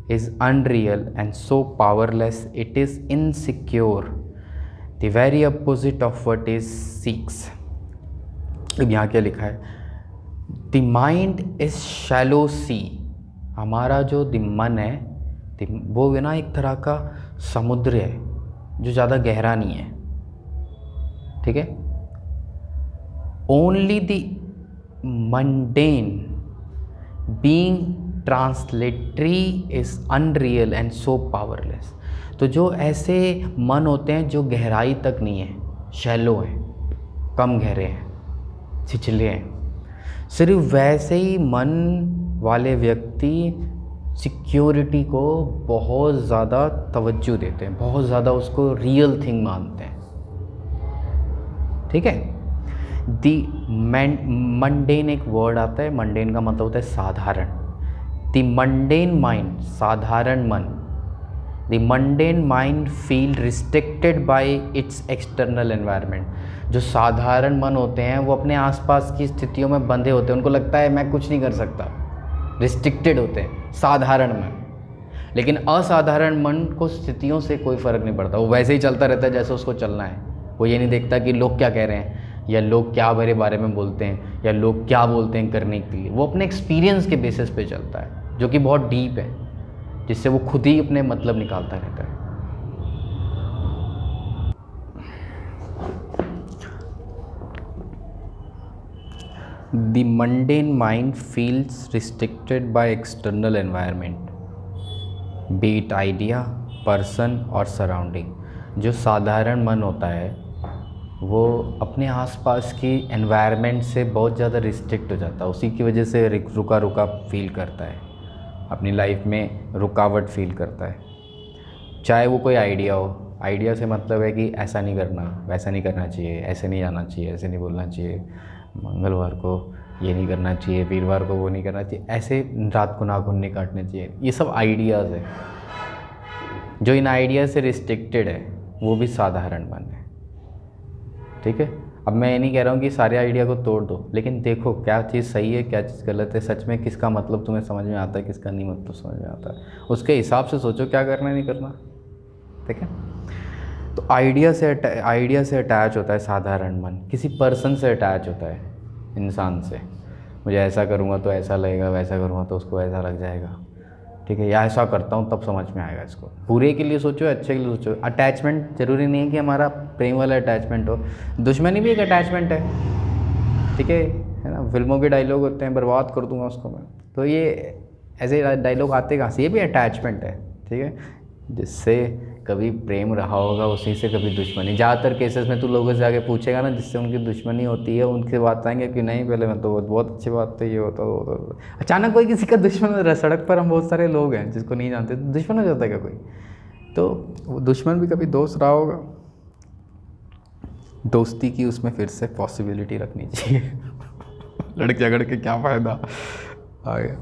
[SPEAKER 1] is unreal and so powerless it is insecure, the very opposite of what is seeks। अब यहाँ क्या लिखा है? the mind is shallow sea, हमारा जो मन है वो ना एक तरह का समुद्र है जो ज़्यादा गहरा नहीं है। ठीक है, only the mundane being translatory is unreal and so powerless. तो जो ऐसे मन होते हैं जो गहराई तक नहीं है, शैलो हैं, कम गहरे हैं, छिछले हैं, सिर्फ वैसे ही मन वाले व्यक्ति सिक्योरिटी को बहुत ज़्यादा तवज्जो देते हैं, बहुत ज़्यादा उसको रियल थिंग मानते हैं। ठीक है, दी मंडेन एक वर्ड आता है, मंडेन का मतलब होता है साधारण। द मंडेन माइंड, साधारण मन, the mundane mind feel restricted bye it's external environment. जो साधारण मन होते हैं वो अपने आसपास की स्थितियों में बंधे होते हैं, उनको लगता है मैं कुछ नहीं कर सकता, रिस्ट्रिक्टेड होते हैं साधारण मन। लेकिन असाधारण मन को स्थितियों से कोई फ़र्क नहीं पड़ता, वो वैसे ही चलता रहता है जैसे उसको चलना है। वो ये नहीं देखता कि लोग क्या कह रहे हैं या लोग क्या मेरे बारे में बोलते हैं या लोग क्या बोलते हैं करने के लिए। वो अपने एक्सपीरियंस के बेसिस पे चलता है, जो कि बहुत डीप है, जिससे वो खुद ही अपने मतलब निकालता रहता है। The mundane mind feels restricted by external environment, be it idea, person और surrounding। जो साधारण मन होता है वो अपने आसपास की एनवायरनमेंट से बहुत ज़्यादा रिस्ट्रिक्ट हो जाता है, उसी की वजह से रुका रुका फील करता है, अपनी लाइफ में रुकावट फील करता है। चाहे वो कोई आइडिया हो, आइडिया से मतलब है कि ऐसा नहीं करना, वैसा नहीं करना चाहिए, ऐसे नहीं जाना चाहिए, ऐसे नहीं बोलना चाहिए, मंगलवार को ये नहीं करना चाहिए, वीरवार को वो नहीं करना चाहिए, ऐसे रात को नाखून नहीं काटने चाहिए, ये सब आइडियाज़ है। जो इन आइडिया से रिस्ट्रिक्टेड है वो भी साधारण मन है, ठीक है। अब मैं ये नहीं कह रहा हूँ कि सारे आइडिया को तोड़ दो, लेकिन देखो क्या चीज़ सही है क्या चीज़ गलत है, सच में किसका मतलब तुम्हें समझ में आता है, किसका नहीं मतलब समझ में आता है, उसके हिसाब से सोचो क्या करना है नहीं करना, ठीक है। तो आइडिया से अटैच होता है साधारण मन, किसी पर्सन से अटैच होता है, इंसान से। मुझे ऐसा करूँगा तो ऐसा लगेगा, वैसा करूँगा तो उसको ऐसा लग जाएगा, ठीक है, या ऐसा करता हूँ तब समझ में आएगा इसको। बुरे के लिए सोचो, अच्छे के लिए सोचो। अटैचमेंट ज़रूरी नहीं है कि हमारा प्रेम वाला अटैचमेंट हो, दुश्मनी भी एक अटैचमेंट है, ठीक है ना। फिल्मों के डायलॉग होते हैं, बर्बाद कर दूंगा उसको मैं, तो ये ऐसे डायलॉग आते कहाँ से, ये भी अटैचमेंट है, ठीक है। जिससे कभी प्रेम रहा होगा उसी से कभी दुश्मनी। ज़्यादातर केसेस में तो लोगों से जाके पूछेगा ना जिससे उनकी दुश्मनी होती है, उनके बात आएंगे कि नहीं पहले मैं तो बहुत अच्छी बात थी, ये होता वो होता। अचानक कोई किसी का दुश्मन हो रहा है, सड़क पर हम बहुत सारे लोग हैं जिसको नहीं जानते, तो दुश्मन हो जाता है क्या कोई, तो वो दुश्मन भी कभी दोस्त रहा होगा। दोस्ती की उसमें फिर से पॉसिबिलिटी रखनी चाहिए। लड़के झगड़ के क्या फ़ायदा, आ गया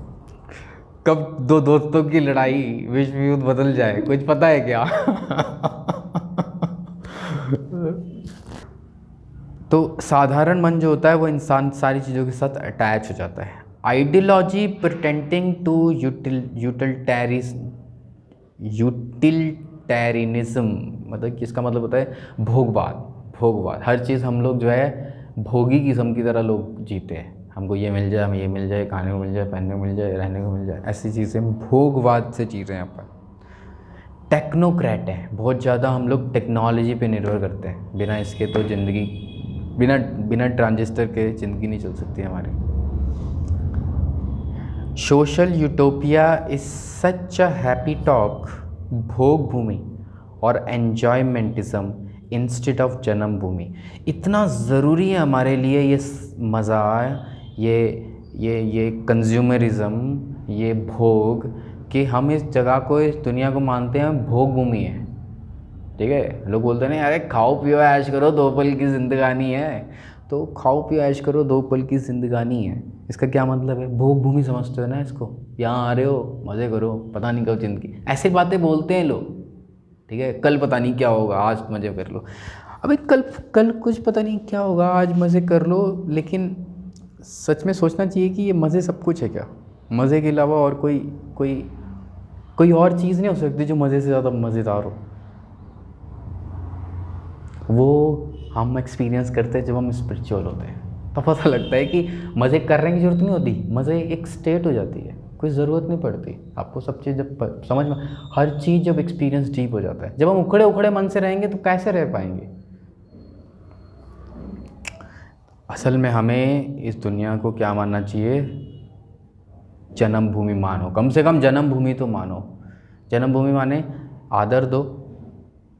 [SPEAKER 1] कब दो दोस्तों की लड़ाई विश्व युद्ध बदल जाए, कुछ पता है क्या? तो साधारण मन जो होता है वो इंसान सारी चीज़ों के साथ अटैच हो जाता है। आइडियोलॉजी प्रिटेंडिंग टू यूटिलिटेरियनिज्म, मतलब किसका मतलब होता है भोगवाद। हर चीज़ हम लोग जो है भोगी किस्म की तरह लोग जीते हैं, हमको ये मिल जाए, हमें ये मिल जाए, खाने को मिल जाए, पहनने को मिल जाए, रहने को मिल जाए, ऐसी चीज़ें भोगवाद से जी रहे हैं अपन। टेक्नोक्रेट हैं, बहुत ज़्यादा हम लोग टेक्नोलॉजी पे निर्भर करते हैं, बिना इसके तो ज़िंदगी, बिना ट्रांजिस्टर के ज़िंदगी नहीं चल सकती हमारी। Social utopia is such a happy talk, भोग भूमि और एन्जॉयमेंटिज्म इंस्टेड ऑफ जन्मभूमि। इतना ज़रूरी है हमारे लिए ये मज़ा, ये कंज्यूमरिज्म, ये भोग, कि हम इस जगह को, इस दुनिया को मानते हैं भोग भूमि है, ठीक है। लोग बोलते हैं अरे खाओ पियो ऐश करो, 2 पल की ज़िंदगानी है, तो खाओ पियो ऐश करो, 2 पल की ज़िंदगानी है, इसका क्या मतलब है? भोग भूमि समझते हो ना इसको, यहाँ आ रहे हो मज़े करो, पता नहीं कब ज़िंदगी, ऐसे बातें बोलते हैं लोग, ठीक है। कल पता नहीं क्या होगा, आज मज़े कर लो। अबे कल कुछ पता नहीं क्या होगा, आज मज़े कर लो, लेकिन सच में सोचना चाहिए कि ये मज़े सब कुछ है क्या? मज़े के अलावा और कोई और चीज़ नहीं हो सकती जो मज़े से ज़्यादा मज़ेदार हो। वो हम एक्सपीरियंस करते हैं जब हम स्पिरिचुअल होते हैं, तो पता लगता है कि मज़े करने की ज़रूरत नहीं होती, मज़े एक स्टेट हो जाती है, कोई ज़रूरत नहीं पड़ती आपको। सब चीज़ जब समझ में, हर चीज़ जब एक्सपीरियंस डीप हो जाता है, जब हम उखड़े मन से रहेंगे तो कैसे रह पाएंगे? असल में हमें इस दुनिया को क्या मानना चाहिए? जन्मभूमि मानो, कम से कम जन्मभूमि तो मानो। जन्मभूमि माने आदर दो,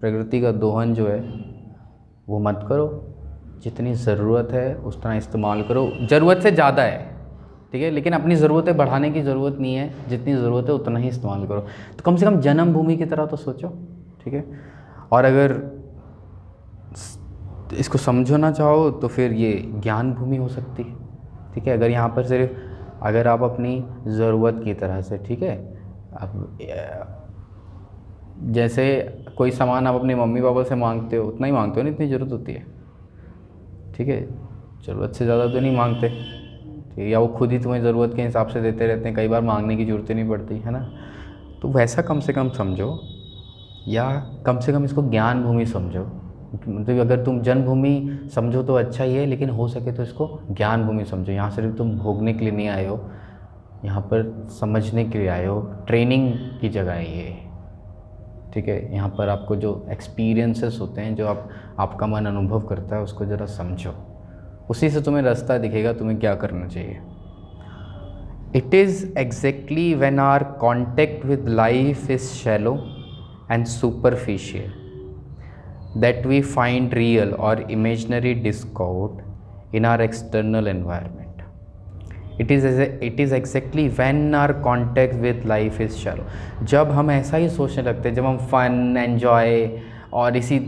[SPEAKER 1] प्रकृति का दोहन जो है वो मत करो, जितनी ज़रूरत है उतना इस्तेमाल करो, ज़रूरत से ज़्यादा है, ठीक है, लेकिन अपनी ज़रूरतें बढ़ाने की ज़रूरत नहीं है, जितनी ज़रूरत है उतना ही इस्तेमाल करो। तो कम से कम जन्मभूमि की तरह तो सोचो, ठीक है। और अगर इसको समझना चाहो तो फिर ये ज्ञान भूमि हो सकती है, ठीक है। अगर यहाँ पर सिर्फ अगर आप अपनी ज़रूरत की तरह से, ठीक है, अब जैसे कोई सामान आप अपने मम्मी पापा से मांगते हो उतना ही मांगते हो ना, इतनी ज़रूरत होती है, ठीक है, ज़रूरत से ज़्यादा तो नहीं मांगते, ठीक है, या वो खुद ही तुम्हें ज़रूरत के हिसाब से देते रहते हैं, कई बार मांगने की ज़रूरत ही नहीं पड़ती है ना। तो वैसा कम से कम समझो, या कम से कम इसको ज्ञान भूमि समझो। मतलब अगर तुम जन्मभूमि समझो तो अच्छा ही है, लेकिन हो सके तो इसको ज्ञान भूमि समझो। यहाँ सिर्फ तुम भोगने के लिए नहीं आए हो, यहाँ पर समझने के लिए आए हो, ट्रेनिंग की जगह है ये, ठीक है। यहाँ पर आपको जो एक्सपीरियंसेस होते हैं, जो आपका मन अनुभव करता है, उसको ज़रा समझो, उसी से तुम्हें रास्ता दिखेगा तुम्हें क्या करना चाहिए। It is exactly when our contact with life is shallow and superficial that we find real or imaginary discord in our external environment. It is exactly when our contact with life is shallow. जब हम ऐसा ही सोचने लगते हैं, जब हम फन, एन्जॉय और इसी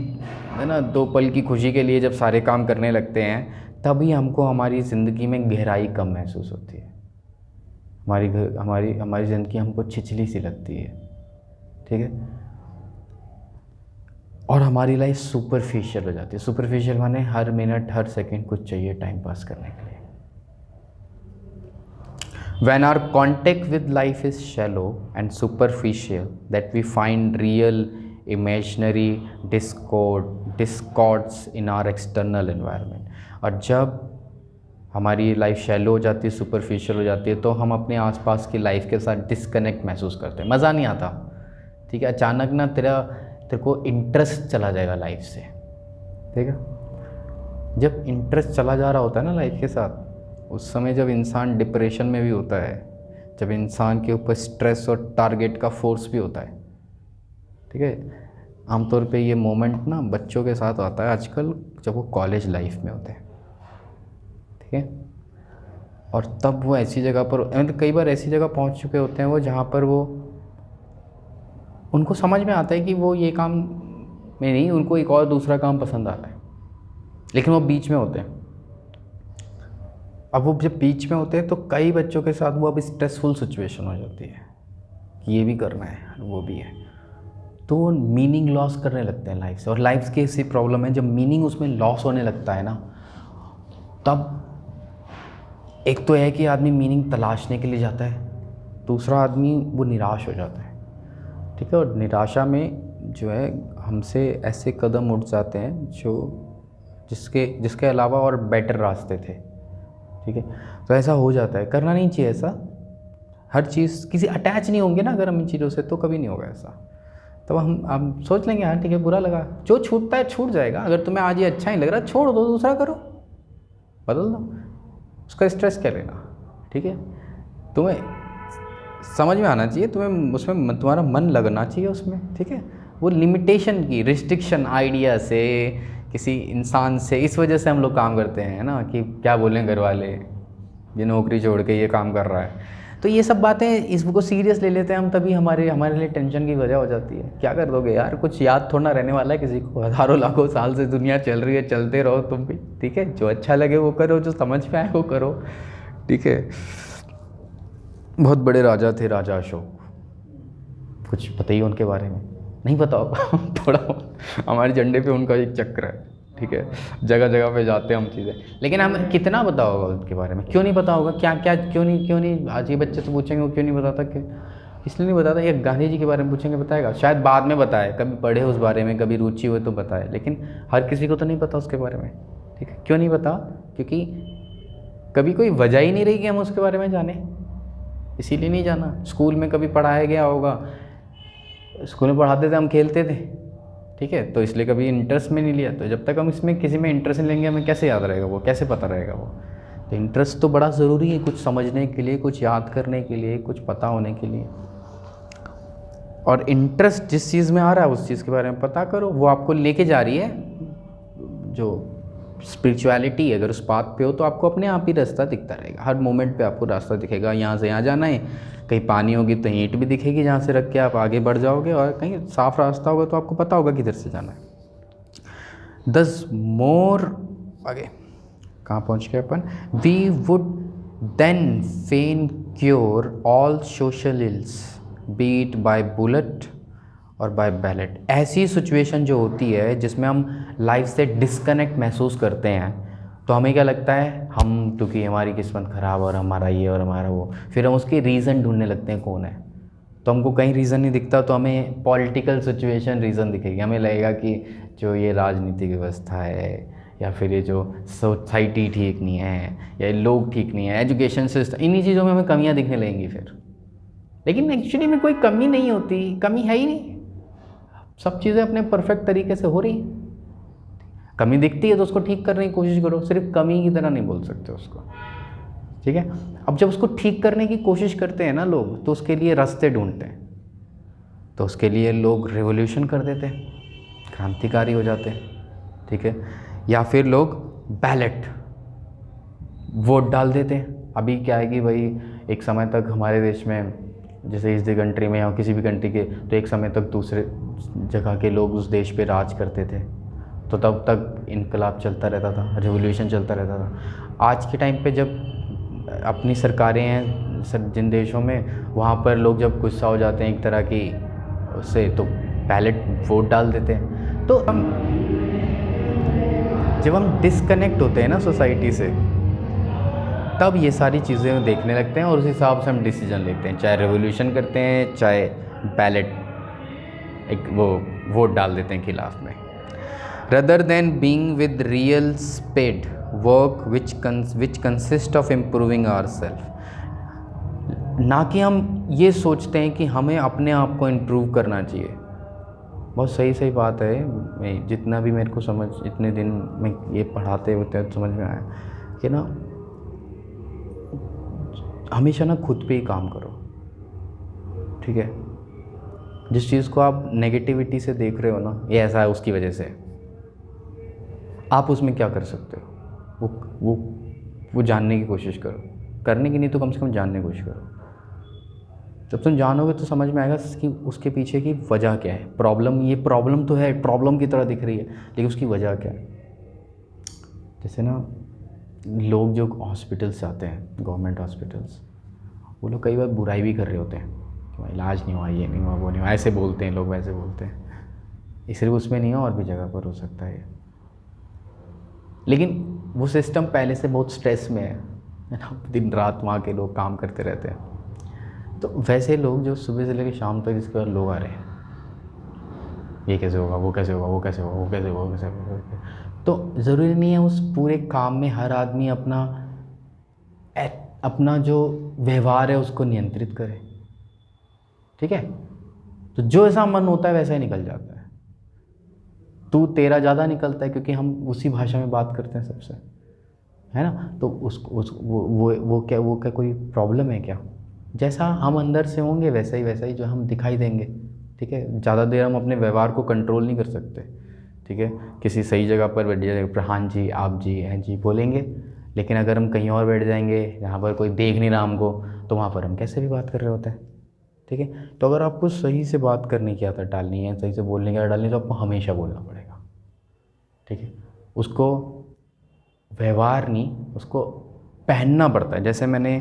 [SPEAKER 1] है ना 2 पल की खुशी के लिए जब सारे काम करने लगते हैं, तभी हमको हमारी ज़िंदगी में गहराई कम महसूस होती है। हमारी ज़िंदगी हमको छिछली सी लगती है, ठीक है। और हमारी लाइफ सुपरफिशियल हो जाती है। सुपरफिशियल माने हर मिनट हर सेकंड कुछ चाहिए टाइम पास करने के लिए। When our contact with life is shallow and superficial, that we find real imaginary discords in our external environment. और जब हमारी लाइफ शैलो हो जाती है, सुपरफिशियल हो जाती है, तो हम अपने आसपास की लाइफ के साथ डिस्कनेक्ट महसूस करते हैं। मज़ा नहीं आता, ठीक है। अचानक ना तेरे को इंटरेस्ट चला जाएगा लाइफ से, ठीक है। जब इंटरेस्ट चला जा रहा होता है ना लाइफ के साथ, उस समय जब इंसान डिप्रेशन में भी होता है, जब इंसान के ऊपर स्ट्रेस और टारगेट का फोर्स भी होता है, ठीक है। आमतौर पे ये मोमेंट ना बच्चों के साथ आता है आजकल, जब वो कॉलेज लाइफ में होते हैं, ठीक है। और तब वो ऐसी जगह पर, मतलब कई बार ऐसी जगह पहुंच चुके होते हैं वो, जहाँ पर वो उनको समझ में आता है कि वो ये काम में नहीं, उनको एक और दूसरा काम पसंद आ रहा है, लेकिन वो बीच में होते हैं। अब वो जब बीच में होते हैं तो कई बच्चों के साथ वो अब स्ट्रेसफुल सिचुएशन हो जाती है कि ये भी करना है वो भी है, तो वो मीनिंग लॉस करने लगते हैं लाइफ से। और लाइफ की ऐसी प्रॉब्लम है, जब मीनिंग उसमें लॉस होने लगता है ना, तब एक तो है कि आदमी मीनिंग तलाशने के लिए जाता है, दूसरा आदमी वो निराश हो जाता है, ठीक है। और निराशा में जो है हमसे ऐसे कदम उठ जाते हैं जो जिसके अलावा और बेटर रास्ते थे, ठीक है। तो ऐसा हो जाता है, करना नहीं चाहिए ऐसा। हर चीज़ किसी अटैच नहीं होंगे ना अगर हम इन चीज़ों से, तो कभी नहीं होगा ऐसा। तब हम सोच लेंगे हाँ ठीक है, बुरा लगा, जो छूटता है छूट जाएगा। अगर तुम्हें आज ये अच्छा नहीं लग रहा, छोड़ दो, दूसरा करो, बदल दो, उसका स्ट्रेस क्या लेना, ठीक है। तुम्हें समझ में आना चाहिए, तुम्हें उसमें तुम्हारा मन लगना चाहिए उसमें, ठीक है। वो लिमिटेशन की रिस्ट्रिक्शन आइडिया से, किसी इंसान से, इस वजह से हम लोग काम करते हैं ना, कि क्या बोलें घर वाले, ये नौकरी छोड़ के ये काम कर रहा है। तो ये सब बातें इसको सीरियस ले लेते हैं हम, तभी हमारे लिए टेंशन की वजह हो जाती है। क्या कर दोगे यार, कुछ याद थोड़ा रहने वाला है किसी को, हज़ारों लाखों साल से दुनिया चल रही है, चलते रहो तुम भी, ठीक है। जो अच्छा लगे वो करो, जो समझ में आए वो करो, ठीक है। बहुत बड़े राजा थे, राजा अशोक, कुछ बताइए उनके बारे में। नहीं पता होगा थोड़ा, हमारे झंडे पे उनका एक चक्र है, ठीक है। जगह जगह पे जाते हैं हम चीज़ें, लेकिन हम कितना पता होगा उनके बारे में, क्यों नहीं पता होगा, क्या क्या क्यों नहीं आज के बच्चे से पूछेंगे वो क्यों नहीं बताता, क्यों इसलिए नहीं बताता। या गांधी जी के बारे में पूछेंगे बताएगा, शायद बाद में बताए, कभी पढ़े उस बारे में, कभी रुचि हुए तो बताए, लेकिन हर किसी को तो नहीं पता उसके बारे में, ठीक है। क्यों नहीं पता, क्योंकि कभी कोई वजह ही नहीं रही कि हम उसके बारे में जाने, इसीलिए नहीं जाना। स्कूल में कभी पढ़ाया गया होगा, स्कूल में पढ़ाते थे, हम खेलते थे, ठीक है, तो इसलिए कभी इंटरेस्ट में नहीं लिया। तो जब तक हम इसमें किसी में इंटरेस्ट नहीं लेंगे, हमें कैसे याद रहेगा वो, कैसे पता रहेगा वो। तो इंटरेस्ट तो बड़ा ज़रूरी है, कुछ समझने के लिए, कुछ याद करने के लिए, कुछ पता होने के लिए। और इंटरेस्ट जिस चीज़ में आ रहा है उस चीज़ के बारे में पता करो, वो आपको लेके जा रही है। जो स्पिरिचुअलिटी अगर उस बात पे हो तो आपको अपने आप ही रास्ता दिखता रहेगा, हर मोमेंट पे आपको रास्ता दिखेगा। यहाँ से यहाँ जाना है, कहीं पानी होगी तो ईंट भी दिखेगी जहाँ से रख के आप आगे बढ़ जाओगे, और कहीं साफ रास्ता होगा तो आपको पता होगा किधर से जाना है। दस मोर आगे कहाँ पहुँच गए अपन, we would then fain cure all social ills beat by bullet और बाय बैलेट। ऐसी सिचुएशन जो होती है जिसमें हम लाइफ से डिस्कनेक्ट महसूस करते हैं, तो हमें क्या लगता है, हम क्योंकि हमारी किस्मत ख़राब और हमारा ये और हमारा वो, फिर हम उसके रीज़न ढूंढने लगते हैं कौन है। तो हमको कहीं रीज़न नहीं दिखता तो हमें पॉलिटिकल सिचुएशन रीज़न दिखेगी, हमें लगेगा कि जो ये राजनीतिक व्यवस्था है, या फिर ये जो सोसाइटी ठीक नहीं है, या लोग ठीक नहीं है, एजुकेशन सिस्टम, इन्हीं चीज़ों में हमें कमियाँ दिखने लगेंगी फिर। लेकिन एक्चुअली में कोई कमी नहीं होती, कमी है ही नहीं, सब चीज़ें अपने परफेक्ट तरीके से हो रही हैं। कमी दिखती है तो उसको ठीक करने की कोशिश करो, सिर्फ कमी की तरह नहीं बोल सकते उसको, ठीक है। अब जब उसको ठीक करने की कोशिश करते हैं ना लोग, तो उसके लिए रास्ते ढूंढते हैं, तो उसके लिए लोग रेवोल्यूशन कर देते हैं, क्रांतिकारी हो जाते हैं, ठीक है। या फिर लोग बैलेट वोट डाल देते हैं। अभी क्या है कि भाई एक समय तक हमारे देश में, जैसे इस कंट्री में या किसी भी कंट्री के, तो एक समय तक दूसरे जगह के लोग उस देश पे राज करते थे, तो तब तक इनकलाब चलता रहता था, रिवॉल्यूशन चलता रहता था। आज के टाइम पे जब अपनी सरकारें हैं जिन देशों में, वहाँ पर लोग जब गुस्सा हो जाते हैं एक तरह की उससे, तो बैलेट वोट डाल देते हैं। तो जब हम डिस्कनेक्ट होते हैं ना सोसाइटी से, तब ये सारी चीज़ें देखने लगते हैं और उस हिसाब से हम डिसीजन लेते हैं, चाहे रेवोल्यूशन करते हैं, चाहे बैलेट एक वो वोट डाल देते हैं खिलाफ में। Rather than being with real spade work which consist of improving ourself, ना कि हम ये सोचते हैं कि हमें अपने आप को इम्प्रूव करना चाहिए। बहुत सही बात है। मैं जितना भी मेरे को समझ, इतने दिन में ये पढ़ाते होते हैं समझ में आया कि ना, हमेशा ना खुद पे ही काम करो, ठीक है। जिस चीज़ को आप नेगेटिविटी से देख रहे हो ना, ये ऐसा है उसकी वजह से, आप उसमें क्या कर सकते हो वो जानने की कोशिश करो। करने की नहीं तो कम से कम जानने की कोशिश करो। जब तुम जानोगे तो समझ में आएगा कि उसके पीछे की वजह क्या है। प्रॉब्लम, ये प्रॉब्लम तो है, प्रॉब्लम की तरह दिख रही है, लेकिन उसकी वजह क्या है। जैसे ना लोग जो हॉस्पिटल्स जाते हैं, गवर्नमेंट हॉस्पिटल्स, वो लोग कई बार बुराई भी कर रहे होते हैं कि भाई इलाज नहीं हुआ, ये नहीं हुआ, वो नहीं हुआ, ऐसे बोलते हैं लोग, वैसे बोलते हैं। सिर्फ उसमें नहीं है, और भी जगह पर हो सकता है। लेकिन वो सिस्टम पहले से बहुत स्ट्रेस में है ना, दिन रात वहाँ के लोग काम करते रहते हैं। तो वैसे लोग जो सुबह से लेकर शाम तक जिसके बाद लोग आ रहे हैं, ये कैसे होगा, वो कैसे होगा, वो कैसे होगा, वो कैसे होगा, वो कैसे होगा। तो ज़रूरी नहीं है उस पूरे काम में हर आदमी अपना जो व्यवहार है उसको नियंत्रित करे, ठीक है। तो जो ऐसा मन होता है वैसा ही निकल जाता है। तू तेरा ज़्यादा निकलता है क्योंकि हम उसी भाषा में बात करते हैं सबसे, है ना। तो वो क्या कोई प्रॉब्लम है क्या। जैसा हम अंदर से होंगे वैसा ही जो हम दिखाई देंगे, ठीक है। ज़्यादा देर हम अपने व्यवहार को कंट्रोल नहीं कर सकते, ठीक है। किसी सही जगह पर बैठ जाएंगे, हाँ जी, आप जी, हैं जी बोलेंगे, लेकिन अगर हम कहीं और बैठ जाएंगे जहाँ पर कोई देख नहीं रहा हमको, तो वहाँ पर हम कैसे भी बात कर रहे होते हैं, ठीक है। तो अगर आपको सही से बात करने की आदत डालनी है, सही से बोलने की आदत डालनी है, तो आपको हमेशा बोलना पड़ेगा, ठीक है। उसको व्यवहार नहीं, उसको पहनना पड़ता है। जैसे मैंने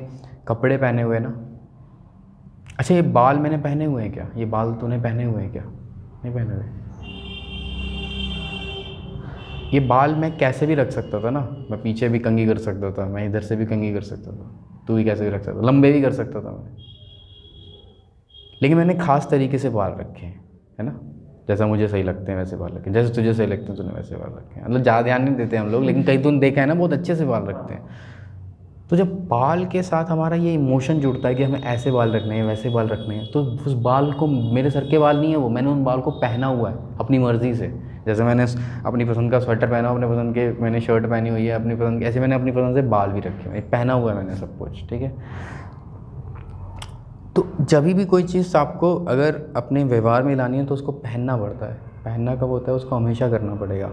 [SPEAKER 1] कपड़े पहने हुए ना, अच्छा ये बाल मैंने पहने हुए हैं क्या, ये बाल तूने पहने हुए हैं क्या, नहीं पहने हुए। ये बाल मैं कैसे भी रख सकता था ना, मैं पीछे भी कंघी कर सकता था, मैं इधर से भी कंघी कर सकता था, तू भी कैसे भी रख सकता था, लंबे भी कर सकता था मैं। लेकिन मैंने ख़ास तरीके से बाल रखे हैं, है ना। जैसा मुझे सही लगते हैं वैसे बाल रखे, जैसे तुझे सही लगते हैं तूने वैसे बाल रखे हैं। मतलब ज़्यादा ध्यान नहीं देते हम लोग, लेकिन कहीं तूने देखा है ना, बहुत अच्छे से बाल रखते हैं। तो जब बाल के साथ हमारा ये इमोशन जुड़ता है कि हमें ऐसे बाल रखने हैं, वैसे बाल रखने हैं, तो उस बाल को, मेरे सर के बाल नहीं है वो, मैंने उन बाल को पहना हुआ है अपनी मर्ज़ी से। जैसे मैंने अपनी पसंद का स्वेटर पहना, अपने पसंद के मैंने शर्ट पहनी हुई है अपनी पसंद, ऐसे मैंने अपनी पसंद से बाल भी रखे हुए, पहना हुआ है मैंने सब कुछ, ठीक है। तो जब भी कोई चीज़ आपको अगर अपने व्यवहार में लानी है तो उसको पहनना पड़ता है। पहनना कब होता है, उसको हमेशा करना पड़ेगा,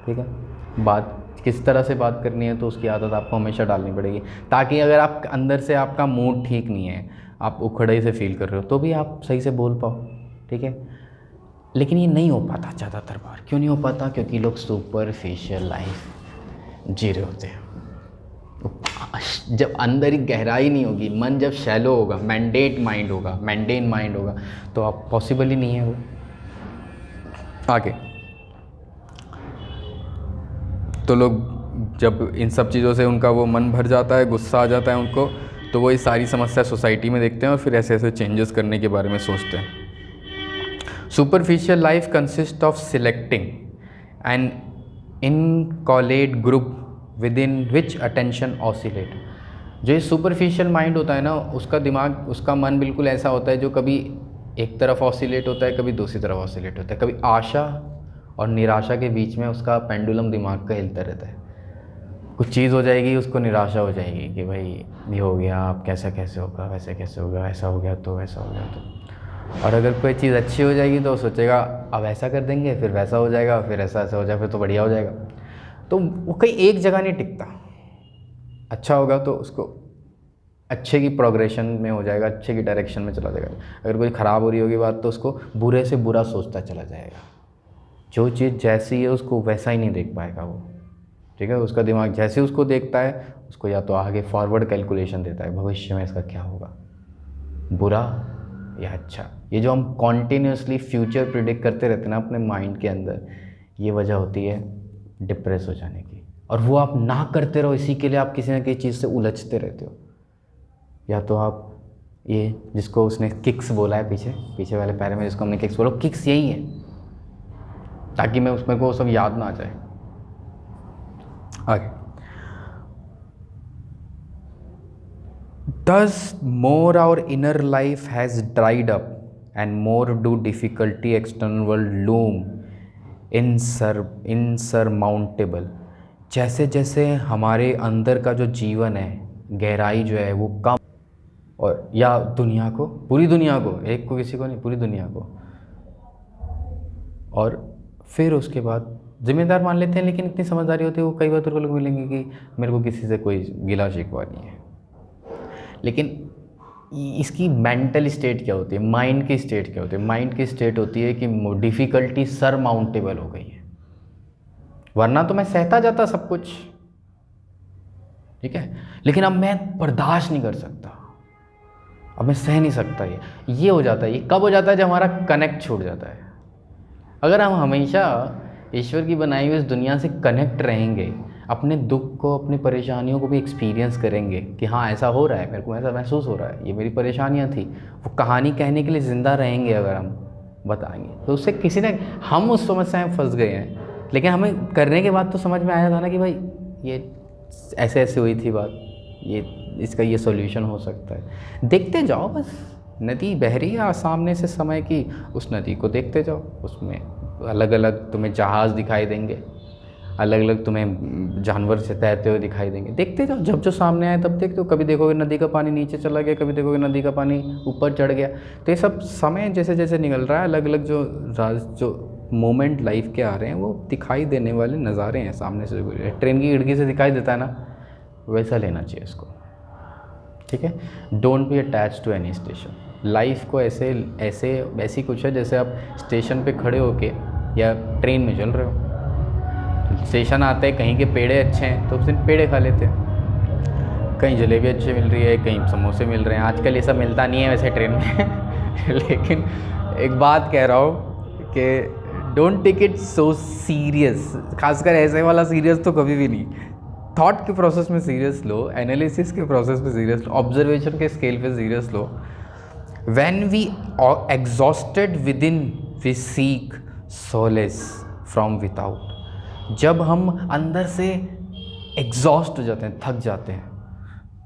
[SPEAKER 1] ठीक है। बात किस तरह से बात करनी है तो उसकी आदत आपको हमेशा डालनी पड़ेगी, ताकि अगर आप अंदर से आपका मूड ठीक नहीं है, आप उखड़े से फील कर रहे हो, तो भी आप सही से बोल पाओ, ठीक है। लेकिन ये नहीं हो पाता ज़्यादातर बार। क्यों नहीं हो पाता, क्योंकि लोग सुपरफिशियल लाइफ जी रहे होते हैं। जब अंदर ही गहराई नहीं होगी, मन जब शैलो होगा, मैंडेन माइंड होगा, तो आप पॉसिबल ही नहीं है वो। आगे तो लोग जब इन सब चीज़ों से उनका वो मन भर जाता है, गुस्सा आ जाता है उनको, तो वो ये सारी समस्या सोसाइटी में देखते हैं और फिर ऐसे ऐसे चेंजेस करने के बारे में सोचते हैं। Superficial life consist of selecting and inculcate group within which attention oscillate. जो ये सुपरफिशियल माइंड होता है ना, उसका दिमाग, उसका मन बिल्कुल ऐसा होता है जो कभी एक तरफ ऑसिलेट होता है, कभी दूसरी तरफ ऑसिलेट होता है, कभी आशा और निराशा के बीच में उसका पेंडुलम दिमाग का हिलता रहता है। कुछ चीज़ हो जाएगी, उसको निराशा हो जाएगी कि भाई ये हो गया, अब कैसे होगा, वैसे कैसे होगा, ऐसा हो गया तो वैसा हो गया तो। और अगर कोई चीज़ अच्छी हो जाएगी तो सोचेगा अब ऐसा कर देंगे, फिर वैसा हो जाएगा, फिर ऐसा हो जाएगा, फिर तो बढ़िया हो जाएगा। तो वो कहीं एक जगह नहीं टिकता। अच्छा होगा तो उसको अच्छे की प्रोग्रेशन में हो जाएगा, अच्छे की डायरेक्शन में चला जाएगा। अगर कोई ख़राब हो रही होगी बात तो उसको बुरे से बुरा सोचता चला जाएगा। जो चीज़ जैसी है उसको वैसा ही नहीं देख पाएगा वो, ठीक है। उसका दिमाग जैसे उसको देखता है उसको या तो आगे फॉरवर्ड कैलकुलेशन देता है, भविष्य में इसका क्या होगा, बुरा या अच्छा। ये जो हम कॉन्टीन्यूसली फ्यूचर प्रिडिक्ट करते रहते हैं ना अपने माइंड के अंदर, ये वजह होती है डिप्रेस हो जाने की। और वो आप ना करते रहो, इसी के लिए आप किसी ना किसी चीज़ से उलझते रहते हो। या तो आप ये जिसको उसने किक्स बोला है, पीछे वाले पैरे में जिसको हमने किक्स बोला, किक्स यही है ताकि मैं उसमें को वो सब याद ना आ जाए। आगे, thus more our inner life has dried up and more do difficulty external world loom insurmountable। जैसे जैसे हमारे अंदर का जो जीवन है, गहराई जो है वो कम, और या दुनिया को, पूरी दुनिया को, एक को किसी को नहीं, पूरी दुनिया को। और फिर उसके बाद जिम्मेदार मान लेते हैं, लेकिन इतनी समझदारी होती है वो कई बार तो लोग मिलेंगे कि मेरे को किसी से कोई गिला शिकवा नहीं है। लेकिन इसकी मेंटल स्टेट क्या होती है, माइंड की स्टेट क्या होती है? माइंड की स्टेट होती है कि डिफ़िकल्टी सरमाउंटेबल हो गई है, वरना तो मैं सहता जाता सब कुछ, ठीक है, लेकिन अब मैं बर्दाश्त नहीं कर सकता, अब मैं सह नहीं सकता। ये हो जाता है। ये कब हो जाता है? जब हमारा कनेक्ट छूट जाता है। अगर हम हमेशा ईश्वर की बनाई हुई इस दुनिया से कनेक्ट रहेंगे, अपने दुख को, अपनी परेशानियों को भी एक्सपीरियंस करेंगे कि हाँ ऐसा हो रहा है, मेरे को ऐसा महसूस हो रहा है, ये मेरी परेशानियाँ थी, वो कहानी कहने के लिए ज़िंदा रहेंगे, अगर हम बताएंगे तो उससे किसी ने, हम उस समस्या में फंस गए हैं, लेकिन हमें करने के बाद तो समझ में आया था ना कि भाई ये ऐसे ऐसे हुई थी बात, ये इसका ये सॉल्यूशन हो सकता है। देखते जाओ, बस नदी बह रही है सामने से समय की, उस नदी को देखते जाओ, उसमें अलग अलग तुम्हें जहाज़ दिखाई देंगे, अलग अलग तुम्हें जानवर से तैरते हुए दिखाई देंगे, देखते जाओ, जब जो सामने आए तब देखते हो। कभी देखोगे नदी का पानी नीचे चला गया, कभी देखोगे नदी का पानी ऊपर चढ़ गया। तो ये सब समय जैसे जैसे निकल रहा है, अलग अलग जो मोमेंट लाइफ के आ रहे हैं वो दिखाई देने वाले नज़ारे हैं सामने से। ट्रेन की खिड़की से दिखाई देता है ना, वैसा लेना चाहिए इसको, ठीक है। Don't be attach to any station. Life को ऐसी कुछ है जैसे आप स्टेशन पे खड़े होके या ट्रेन में चल रहे हो, स्टेशन आते हैं, कहीं के पेड़े अच्छे हैं तो उस दिन पेड़े खा लेते हैं, कहीं जलेबी अच्छी मिल रही है, कहीं समोसे मिल रहे हैं। आजकल ये सब मिलता नहीं है वैसे ट्रेन में लेकिन एक बात कह रहा हूँ कि don't take it so serious, खासकर ऐसे वाला सीरियस तो कभी भी नहीं। थॉट के प्रोसेस में सीरियस लो, एनालिसिस के प्रोसेस में सीरियस लो, ऑब्जर्वेशन के स्केल पे सीरियस लो। When we exhausted within we seek solace from without. जब हम अंदर से एग्जॉस्ट हो जाते हैं, थक जाते हैं,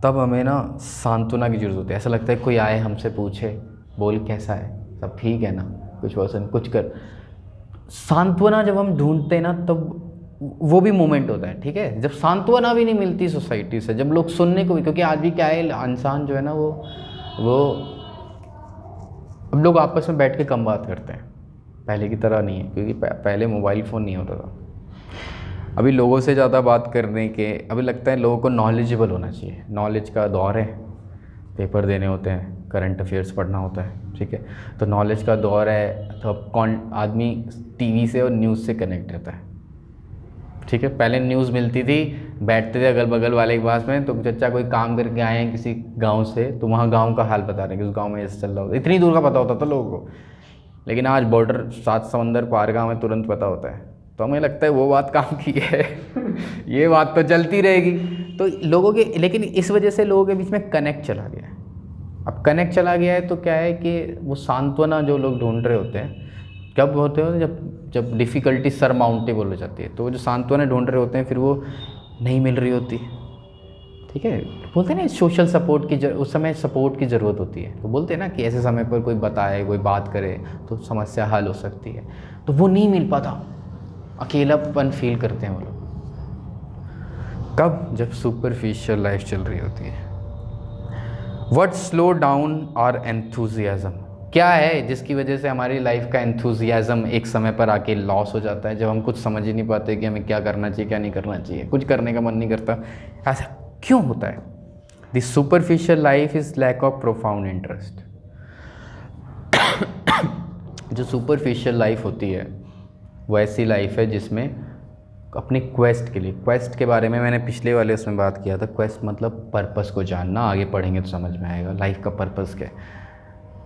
[SPEAKER 1] तब हमें ना सांत्वना की ज़रूरत होती है। ऐसा लगता है कोई आए हमसे पूछे, बोल कैसा है, सब ठीक है ना, कुछ वैसा कुछ कर। सांत्वना जब हम ढूंढते हैं ना, तब वो भी मोमेंट होता है, ठीक है। जब सांत्वना भी नहीं मिलती सोसाइटी से, जब लोग सुनने को भी, क्योंकि आज भी क्या है, इंसान जो है ना वो अब लोग आपस में बैठ के कम बात करते हैं, पहले की तरह नहीं है, क्योंकि पहले मोबाइल फ़ोन नहीं होता था। अभी लोगों से ज़्यादा बात करने के, अभी लगता है लोगों को नॉलेजेबल होना चाहिए, नॉलेज का दौर है, पेपर देने होते हैं, करंट अफेयर्स पढ़ना होता है, ठीक है, तो नॉलेज का दौर है, तो अब आदमी टीवी से और न्यूज़ से कनेक्ट रहता है, ठीक है। पहले न्यूज़ मिलती थी, बैठते थे अगल बगल वाले के पास में, तो चचा कोई काम करके आए हैं किसी गांव से, तो वहाँ गांव का हाल बता रहे हैं कि उस गांव में ऐसे चल रहा होता, इतनी दूर का पता होता था लोगों को। लेकिन आज बॉर्डर 7 समंदर पार का हमें तुरंत पता होता है, तो हमें लगता है वो बात काम की है ये बात तो चलती रहेगी। तो लोगों के, लेकिन इस वजह से लोगों के बीच में कनेक्ट चला गया है। अब कनेक्ट चला गया है तो क्या है कि वो सांत्वना जो लोग ढूंढ रहे होते हैं, कब होते हो, जब डिफ़िकल्टी सरमाउंटेबल हो जाती है, तो जो सांत्वना ढूंढ रहे होते हैं फिर वो नहीं मिल रही होती, ठीक है। बोलते हैं ना सोशल सपोर्ट की उस समय सपोर्ट की ज़रूरत होती है, तो बोलते हैं ना कि ऐसे समय पर कोई बताए, कोई बात करे तो समस्या हल हो सकती है, तो वो नहीं मिल पाता, अकेलापन फील करते हैं वो लोग। कब? जब सुपरफिशियल लाइफ चल रही होती है। What slow down our enthusiasm, क्या है जिसकी वजह से हमारी लाइफ का एंथुजियाज्म एक समय पर आके लॉस हो जाता है, जब हम कुछ समझ ही नहीं पाते कि हमें क्या करना चाहिए, क्या नहीं करना चाहिए, कुछ करने का मन नहीं करता। ऐसा क्यों होता है? The superficial life is lack of profound interest. जो सुपरफिशियल लाइफ होती है वो ऐसी लाइफ है जिसमें अपने क्वेस्ट के लिए, क्वेस्ट के बारे में मैंने पिछले वाले उसमें बात किया था। क्वेस्ट मतलब पर्पस को जानना, आगे पढ़ेंगे तो समझ में आएगा लाइफ का पर्पस क्या है।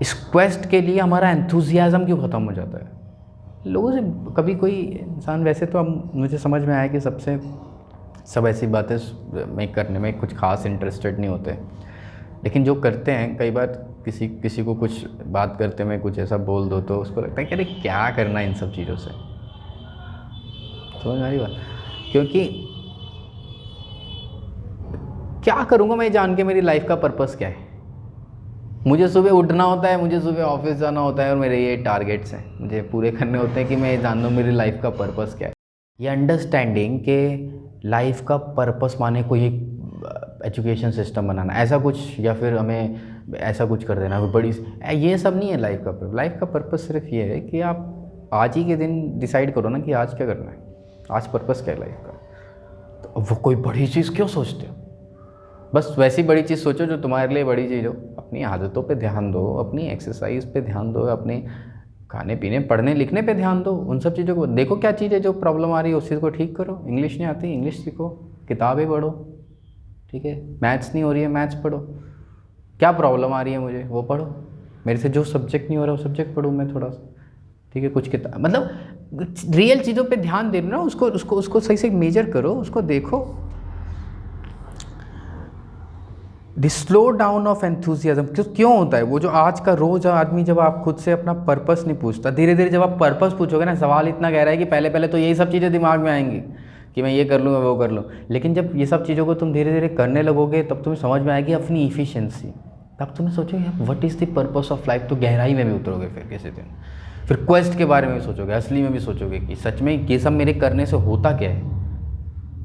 [SPEAKER 1] इस क्वेस्ट के लिए हमारा एंथुजियाज़म क्यों ख़त्म हो जाता है लोगों से? कभी कोई इंसान, वैसे तो अब मुझे समझ में आया कि सब ऐसी बातें में करने में कुछ खास इंटरेस्टेड नहीं होते, लेकिन जो करते हैं कई बार किसी को कुछ बात करते में कुछ ऐसा बोल दो तो उसको लगता है कि अरे क्या करना इन सब चीज़ों से। समझ आ रही बात? क्योंकि क्या करूँगा मैं जान के मेरी लाइफ का पर्पस क्या है? मुझे सुबह उठना होता है, मुझे सुबह ऑफिस जाना होता है और मेरे ये टारगेट्स हैं मुझे पूरे करने होते हैं कि मैं जान दूँ मेरी लाइफ का पर्पस क्या है। ये अंडरस्टैंडिंग कि लाइफ का पर्पस माने कोई एक एजुकेशन सिस्टम बनाना ऐसा कुछ, या फिर हमें ऐसा कुछ कर देना कोई बड़ी, ये सब नहीं है लाइफ का पर्पस। लाइफ का पर्पस सिर्फ ये है कि आप आज ही के दिन डिसाइड करो ना कि आज क्या करना है, आज पर्पस क्या है लाइफ का। तो वो कोई बड़ी चीज़ क्यों सोचते हो? बस वैसी बड़ी चीज़ सोचो जो तुम्हारे लिए बड़ी चीज़ हो। अपनी आदतों पे ध्यान दो, अपनी एक्सरसाइज पे ध्यान दो, अपने खाने पीने पढ़ने लिखने पे ध्यान दो। उन सब चीज़ों को देखो, क्या चीज़ है जो प्रॉब्लम आ रही है उस चीज़ को ठीक करो। इंग्लिश नहीं आती, इंग्लिश सीखो, किताबें पढ़ो, ठीक है। मैथ्स नहीं हो रही है, मैथ्स पढ़ो। क्या प्रॉब्लम आ रही है मुझे वो पढ़ो। मेरे से जो सब्जेक्ट नहीं हो रहा वो सब्जेक्ट पढ़ूँ मैं थोड़ा सा, ठीक है। कुछ किताब मतलब रियल चीज़ों पे ध्यान दे ना, उसको सही से मेजर करो, उसको देखो। The slow down of enthusiasm क्यों होता है? वो जो आज का रोज़ आदमी, जब आप खुद से अपना पर्पस नहीं पूछता, धीरे धीरे जब आप पर्पस पूछोगे ना, सवाल इतना गहरा है कि पहले पहले तो यही सब चीज़ें दिमाग में आएंगी कि मैं ये कर लूँ, मैं वो कर लूँ। लेकिन जब ये सब चीज़ों को तुम धीरे धीरे करने लगोगे तब तुम्हें समझ में आएगी अपनी इफ़िशियंसी। तब तुम्हें सोचोगे what is the purpose of life. तो गहराई में भी उतरोगे फिर किसी दिन, फिर क्वेस्ट के बारे में भी सोचोगे, असली में भी सोचोगे कि सच में ये सब मेरे करने से होता क्या है,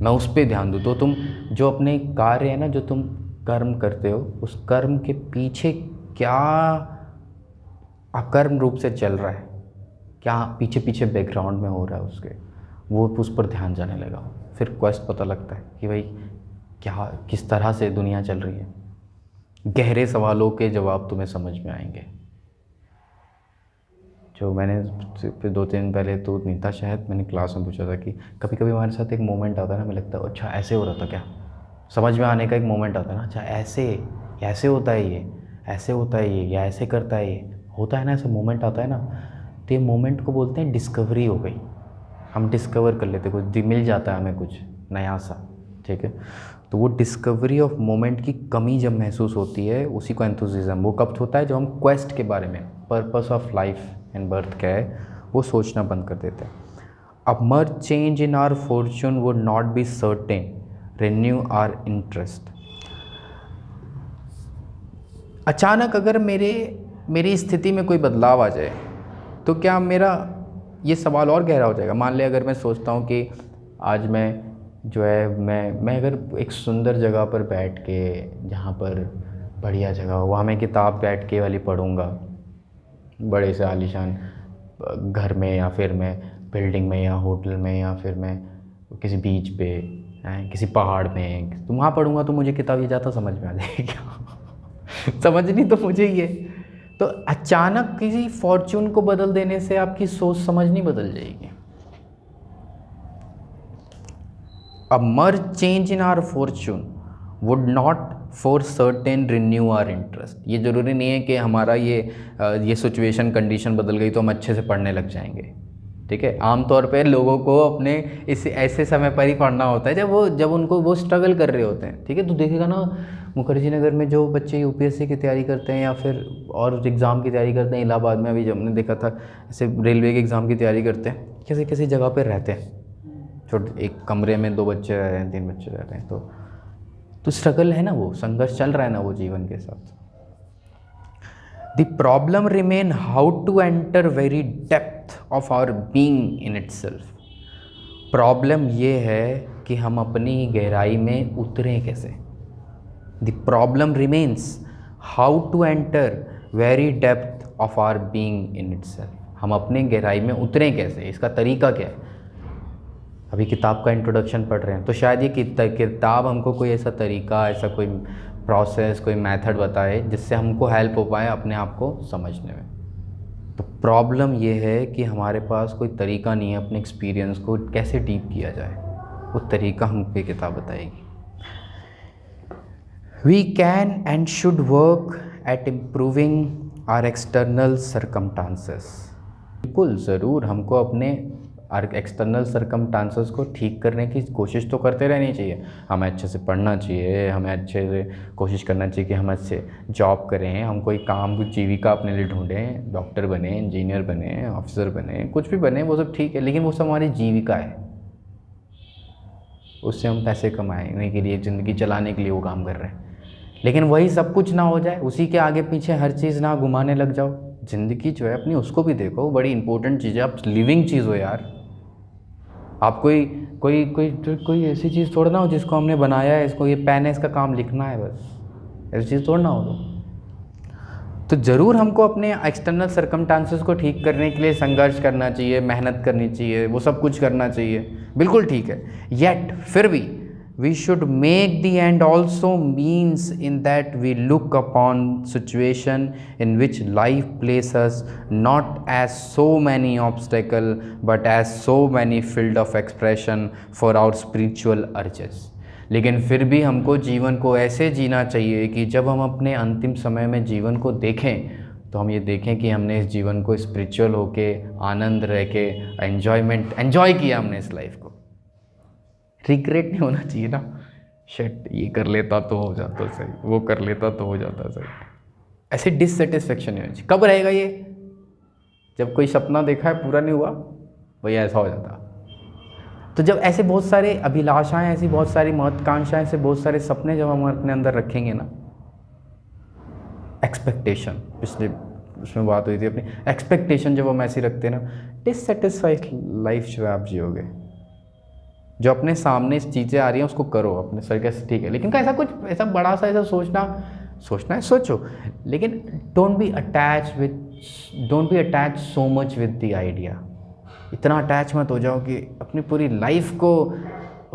[SPEAKER 1] मैं उस पर ध्यान दूँ। तो तुम जो अपने कार्य है ना, जो तुम कर्म करते हो, उस कर्म के पीछे क्या अकर्म रूप से चल रहा है, क्या पीछे पीछे बैकग्राउंड में हो रहा है उसके, वो उस पर ध्यान जाने लगा। फिर क्वेस्ट पता लगता है कि भाई क्या, किस तरह से दुनिया चल रही है। गहरे सवालों के जवाब तुम्हें समझ में आएंगे। जो मैंने फिर 2-3 दिन पहले तो नहीं था शायद, मैंने क्लास में पूछा था कि कभी कभी हमारे साथ एक मोमेंट आता है ना, हमें लगता है अच्छा ऐसे हो रहा था क्या, समझ में आने का एक मोमेंट आता है ना, अच्छा ऐसे होता है ये, ऐसे होता है ये, या ऐसे करता है ये, होता है ना, ऐसा मोमेंट आता है ना। तो ये मोमेंट को बोलते हैं डिस्कवरी हो गई। हम डिस्कवर कर लेते, कुछ मिल जाता है हमें कुछ नया सा, ठीक है। तो वो डिस्कवरी ऑफ मोमेंट की कमी जब महसूस होती है, उसी को एंथुसिज्म। वो कब होता है? जब हम क्वेस्ट के बारे में, purpose of life and birth क्या है, वो सोचना बंद कर देते हैं। A mere change in our fortune would not be certain renew our interest. अचानक अगर मेरी स्थिति में कोई बदलाव आ जाए तो क्या मेरा ये सवाल और गहरा हो जाएगा। मान ले अगर मैं सोचता हूँ कि आज मैं जो है मैं अगर एक सुंदर जगह पर बैठ के, जहाँ पर बढ़िया जगह हो, वहाँ मैं किताब बैठ के वाली पढ़ूँगा, बड़े से आलीशान घर में, या फिर मैं बिल्डिंग में या होटल में, या फिर मैं किसी बीच पे किसी पहाड़ में, तो वहाँ पढ़ूँगा तो मुझे किताब ये ज़्यादा समझ में आ जाएगी क्या समझनी तो मुझे ही है। तो अचानक किसी फॉर्च्यून को बदल देने से आपकी सोच समझ नहीं बदल जाएगी। A mere change in our fortune would not for certain renew our interest. ये ज़रूरी नहीं है कि हमारा ये सिचुएशन कंडीशन बदल गई तो हम अच्छे से पढ़ने लग जाएंगे, ठीक है। आमतौर पे लोगों को अपने इस ऐसे समय पर ही पढ़ना होता है जब उनको वो स्ट्रगल कर रहे होते हैं, ठीक है। तो देखेगा ना, मुखर्जी नगर में जो बच्चे यूपीएससी की तैयारी करते हैं या फिर और एग्ज़ाम की तैयारी करते हैं, इलाहाबाद में अभी जब हमने देखा था, ऐसे रेलवे के एग्ज़ाम की तैयारी करते हैं, किसी जगह पर रहते हैं, छोटे एक कमरे में 2 बच्चे रह रहे हैं, 3 बच्चे रह रहे हैं, तो स्ट्रगल है ना, वो संघर्ष चल रहा है ना वो जीवन के साथ। The problem remain how to enter very depth of our being in itself. Problem ये है कि हम अपनी गहराई में उतरें कैसे। The problem remains how to enter very depth of our being in itself. हम अपने गहराई में उतरें कैसे, इसका तरीका क्या है। अभी किताब का इंट्रोडक्शन पढ़ रहे हैं तो शायद ये किताब हमको कोई ऐसा तरीका, ऐसा कोई प्रोसेस, कोई मेथड बताए जिससे हमको हेल्प हो पाए अपने आप को समझने में। तो प्रॉब्लम ये है कि हमारे पास कोई तरीका नहीं है अपने एक्सपीरियंस को कैसे डीप किया जाए, वो तरीका हमको ये किताब बताएगी। We can and should work at improving our external circumstances. बिल्कुल ज़रूर हमको अपने एक्सटर्नल सर्कमस्टांसेस को ठीक करने की कोशिश तो करते रहनी चाहिए। हमें अच्छे से पढ़ना चाहिए, हमें अच्छे से कोशिश करना चाहिए कि हम अच्छे जॉब करें, हम कोई काम कुछ जीविका अपने लिए ढूंढें, डॉक्टर बने, इंजीनियर बने, ऑफिसर बने, कुछ भी बने, वो सब ठीक है, लेकिन वो सब हमारी जीविका है। उससे हम पैसे कमाने के लिए, ज़िंदगी चलाने के लिए वो काम कर रहे हैं। लेकिन वही सब कुछ ना हो जाए, उसी के आगे पीछे हर चीज़ ना घुमाने लग जाओ। ज़िंदगी जो है अपनी उसको भी देखो, बड़ी इंपॉर्टेंट चीज़ है, आप लिविंग चीज़ हो यार। आप कोई कोई कोई कोई ऐसी चीज़ थोड़ा ना हो जिसको हमने बनाया है, इसको ये पेन है, इसका काम लिखना है बस, ऐसी चीज़ थोड़ा ना हो। तो ज़रूर हमको अपने एक्सटर्नल सर्कमस्टांसेस को ठीक करने के लिए संघर्ष करना चाहिए, मेहनत करनी चाहिए, वो सब कुछ करना चाहिए, बिल्कुल ठीक है। येट फिर भी we should make the end also means in that we look upon situation in which life places us not as so many obstacle but as so many field of expression for our spiritual urges। लेकिन फिर भी हमको जीवन को ऐसे जीना चाहिए कि जब हम अपने अंतिम समय में जीवन को देखें तो हम ये देखें कि हमने इस जीवन को स्पिरिचुअल होके, आनंद रह के, एंजॉय किया हमने इस लाइफ को। रिग्रेट नहीं होना चाहिए ना, शिट ये कर लेता तो हो जाता सही, वो कर लेता तो हो जाता सही, ऐसे डिससेटिस्फेक्शन नहीं होनी चाहिए। कब रहेगा ये? जब कोई सपना देखा है पूरा नहीं हुआ, वही ऐसा हो जाता। तो जब ऐसे बहुत सारे अभिलाषाएं, ऐसी बहुत सारी महत्वाकांक्षाएं, ऐसे बहुत सारे सपने जब हम अपने अंदर रखेंगे ना, एक्सपेक्टेशन, पिछले उसमें बात हुई थी अपनी, एक्सपेक्टेशन जब हम ऐसी रखते हैं ना, डिससेटिस्फाइड लाइफ जो है आप जियोगे। जो अपने सामने चीज़ें आ रही हैं उसको करो अपने सर से, ठीक है, लेकिन ऐसा कुछ ऐसा बड़ा सा ऐसा सोचना है सोचो, लेकिन don't be attach so much with the idea. इतना अटैच मत हो जाओ कि अपनी पूरी लाइफ को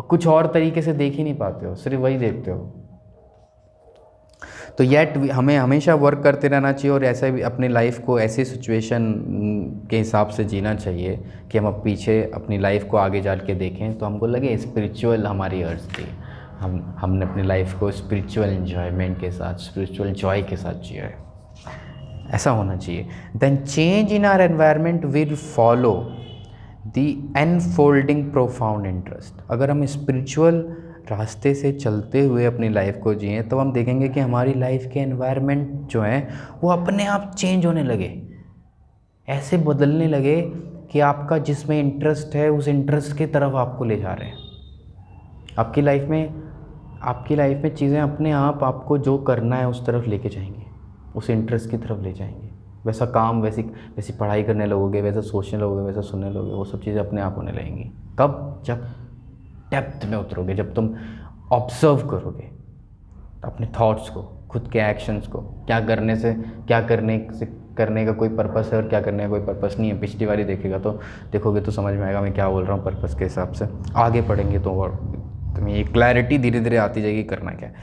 [SPEAKER 1] कुछ और तरीके से देख ही नहीं पाते हो, सिर्फ वही देखते हो। तो येट हमें हमेशा वर्क करते रहना चाहिए और ऐसा भी अपनी लाइफ को ऐसी सिचुएशन के हिसाब से जीना चाहिए कि हम अब पीछे अपनी लाइफ को आगे जा के देखें तो हमको लगे स्पिरिचुअल हमारी अर्थ थी, हमने अपनी लाइफ को स्पिरिचुअल एन्जॉयमेंट के साथ, स्पिरिचुअल जॉय के साथ जिया है, ऐसा होना चाहिए। Then change in our environment will follow the unfolding profound interest. अगर हम स्पिरिचुअल रास्ते से चलते हुए अपनी लाइफ को जिए तो हम देखेंगे कि हमारी लाइफ के एनवायरनमेंट जो हैं वो अपने आप चेंज होने लगे, ऐसे बदलने लगे कि आपका जिसमें इंटरेस्ट है उस इंटरेस्ट की तरफ आपको ले जा रहे हैं। आपकी लाइफ में चीज़ें अपने आप आपको जो करना है उस तरफ लेके जाएंगे, उस इंटरेस्ट की तरफ ले जाएंगे। वैसा काम, वैसी पढ़ाई करने लगोगे, वैसा सोचने लगोगे, वैसा सुनने लगोगे, वो सब चीज़ें अपने आप होने लगेंगी। कब? जब डेप्थ में उतरोगे, जब तुम ऑब्जर्व करोगे अपने थॉट्स को, खुद के एक्शंस को, क्या करने का कोई पर्पस है और क्या करने का कोई पर्पस नहीं है। पिछली बारी देखोगे तो समझ में आएगा मैं क्या बोल रहा हूँ पर्पस के हिसाब से। आगे पढ़ेंगे तो और तुम्हें ये क्लैरिटी धीरे धीरे आती जाएगी करना क्या है।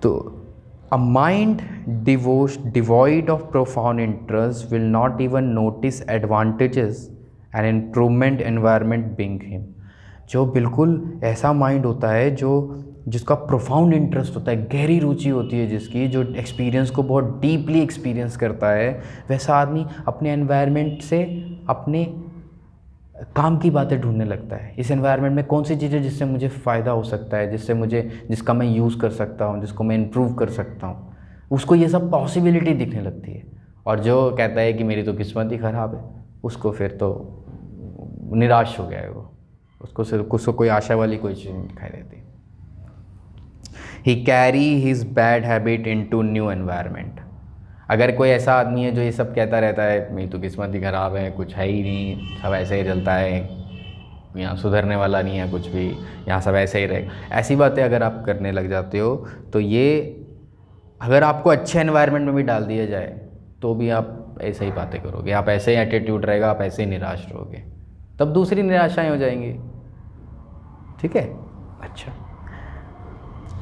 [SPEAKER 1] तो a mind devoid of profound interest will not even notice advantages and improvement environment being him. जो बिल्कुल ऐसा माइंड होता है जिसका प्रोफाउंड इंटरेस्ट होता है, गहरी रुचि होती है जिसकी, जो एक्सपीरियंस को बहुत डीपली एक्सपीरियंस करता है, वैसा आदमी अपने एनवायरनमेंट से अपने काम की बातें ढूंढने लगता है। इस एनवायरनमेंट में कौन सी चीज़ें जिससे मुझे फ़ायदा हो सकता है, जिसका मैं यूज़ कर सकता हूँ, जिसको मैं इम्प्रूव कर सकता हूँ, उसको ये सब पॉसिबिलिटी दिखने लगती है। और जो कहता है कि मेरी तो किस्मत ही ख़राब है, उसको फिर तो निराश हो गया है वो, उसको कोई आशा वाली कोई चीज़ नहीं दिखाई देती। He carry his bad habit into new environment. अगर कोई ऐसा आदमी है जो ये सब कहता रहता है मेरी तो किस्मत ही ख़राब है, कुछ है ही नहीं, सब ऐसे ही चलता है, यहाँ सुधरने वाला नहीं है कुछ भी, यहाँ सब ऐसे ही रहेगा, ऐसी बातें अगर आप करने लग जाते हो तो ये अगर आपको अच्छे एनवायरनमेंट में भी डाल दिया जाए तो भी आप ऐसे ही बातें करोगे, आप ऐसे ही एटीट्यूड रहेगा, आप ऐसे ही निराश रहोगे, तब दूसरी निराशाएं हो जाएंगी। ठीक है, अच्छा।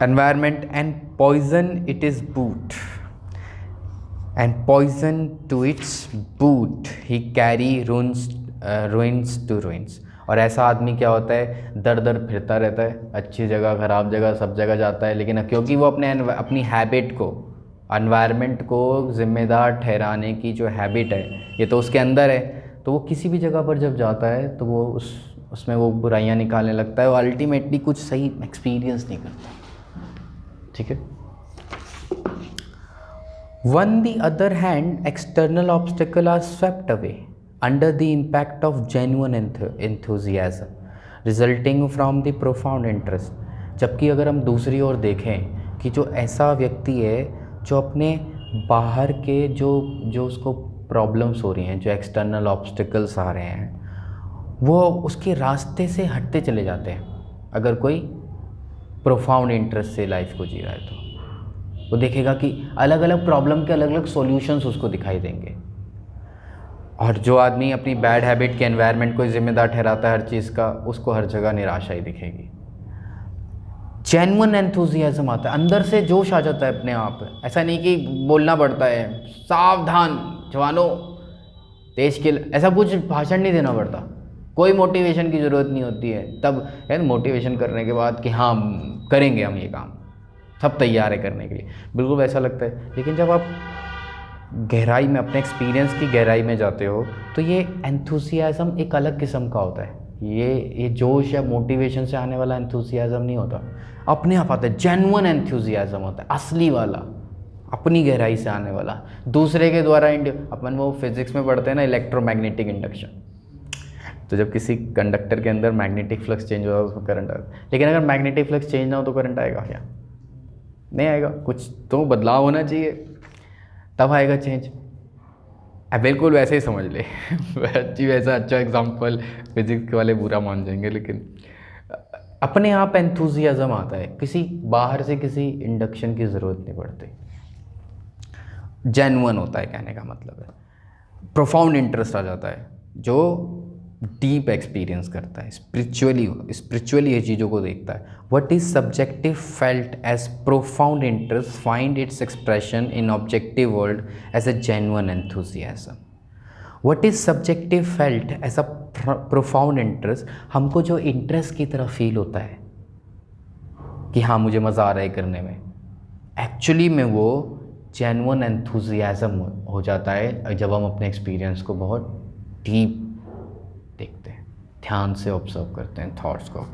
[SPEAKER 1] Environment and poison it is boot. And poison to its boot he carry ruins to ruins. और ऐसा आदमी क्या होता है, दर दर फिरता रहता है, अच्छी जगह ख़राब जगह सब जगह जाता है, लेकिन क्योंकि वो अपनी हैबिट को, एनवायरनमेंट को ज़िम्मेदार ठहराने की जो हैबिट है ये तो उसके अंदर है, तो वो किसी भी जगह पर जब जाता है तो वो उसमें वो बुराइयां निकालने लगता है, वो अल्टीमेटली कुछ सही एक्सपीरियंस नहीं करता। ठीक है। On the other hand, external obstacles are swept away under the impact of genuine enthusiasm, resulting from the profound interest. जबकि अगर हम दूसरी ओर देखें कि जो ऐसा व्यक्ति है जो अपने बाहर के जो उसको प्रॉब्लम्स हो रही हैं, जो एक्सटर्नल ऑब्स्टिकल्स आ रहे हैं, वो उसके रास्ते से हटते चले जाते हैं। अगर कोई प्रोफाउंड इंटरेस्ट से लाइफ को जी रहा है तो वो देखेगा कि अलग अलग प्रॉब्लम के अलग अलग सॉल्यूशंस उसको दिखाई देंगे। और जो आदमी अपनी बैड हैबिट के एनवायरनमेंट को जिम्मेदार ठहराता है हर चीज़ का, उसको हर जगह निराशा ही दिखेगी। जेन्युइन एंथुजियाज्म आता है, अंदर से जोश आ जाता है अपने आप। ऐसा नहीं कि बोलना पड़ता है सावधान जवानों देश के, ऐसा कुछ भाषण नहीं देना पड़ता, कोई मोटिवेशन की ज़रूरत नहीं होती है। तब है मोटिवेशन करने के बाद कि हाँ करेंगे हम ये काम, सब तैयार है करने के लिए, बिल्कुल वैसा लगता है। लेकिन जब आप गहराई में, अपने एक्सपीरियंस की गहराई में जाते हो तो ये एंथुसियाज्म एक अलग किस्म का होता है। ये जोश या मोटिवेशन से आने वाला एंथुसियाज्म नहीं होता, अपने आप आता है। जेन्युइन एंथुसियाज्म होता है, असली वाला, अपनी गहराई से आने वाला, दूसरे के द्वारा। अपन वो फिजिक्स में पढ़ते हैं ना, इलेक्ट्रोमैग्नेटिक इंडक्शन। तो जब किसी कंडक्टर के अंदर मैग्नेटिक फ्लक्स चेंज होता है उसमें करंट आता है, लेकिन अगर मैग्नेटिक फ्लक्स चेंज ना हो तो करंट आएगा क्या? नहीं आएगा। कुछ तो बदलाव होना चाहिए तब आएगा चेंज। बिल्कुल वैसे ही समझ ले वैसा अच्छा एग्जांपल फिजिक्स वाले बुरा मान जाएंगे, लेकिन अपने आप एंथुसियाज्म आता है, किसी बाहर से किसी इंडक्शन की ज़रूरत नहीं पड़ती। जेन्युइन होता है कहने का मतलब है, प्रोफाउंड इंटरेस्ट आ जाता है, जो डीप एक्सपीरियंस करता है, स्पिरिचुअली ये चीज़ों को देखता है। What is subjective felt as profound interest find its expression in objective world as a genuine enthusiasm. What is subjective felt as a profound interest, हमको जो इंटरेस्ट की तरह फील होता है कि हाँ मुझे मज़ा आ रहा है करने में, एक्चुअली में वो जेन्युइन एंथुसियाज्म हो जाता है जब हम अपने एक्सपीरियंस को बहुत डीप देखते हैं, ध्यान से ऑब्जर्व करते हैं थॉट्स को।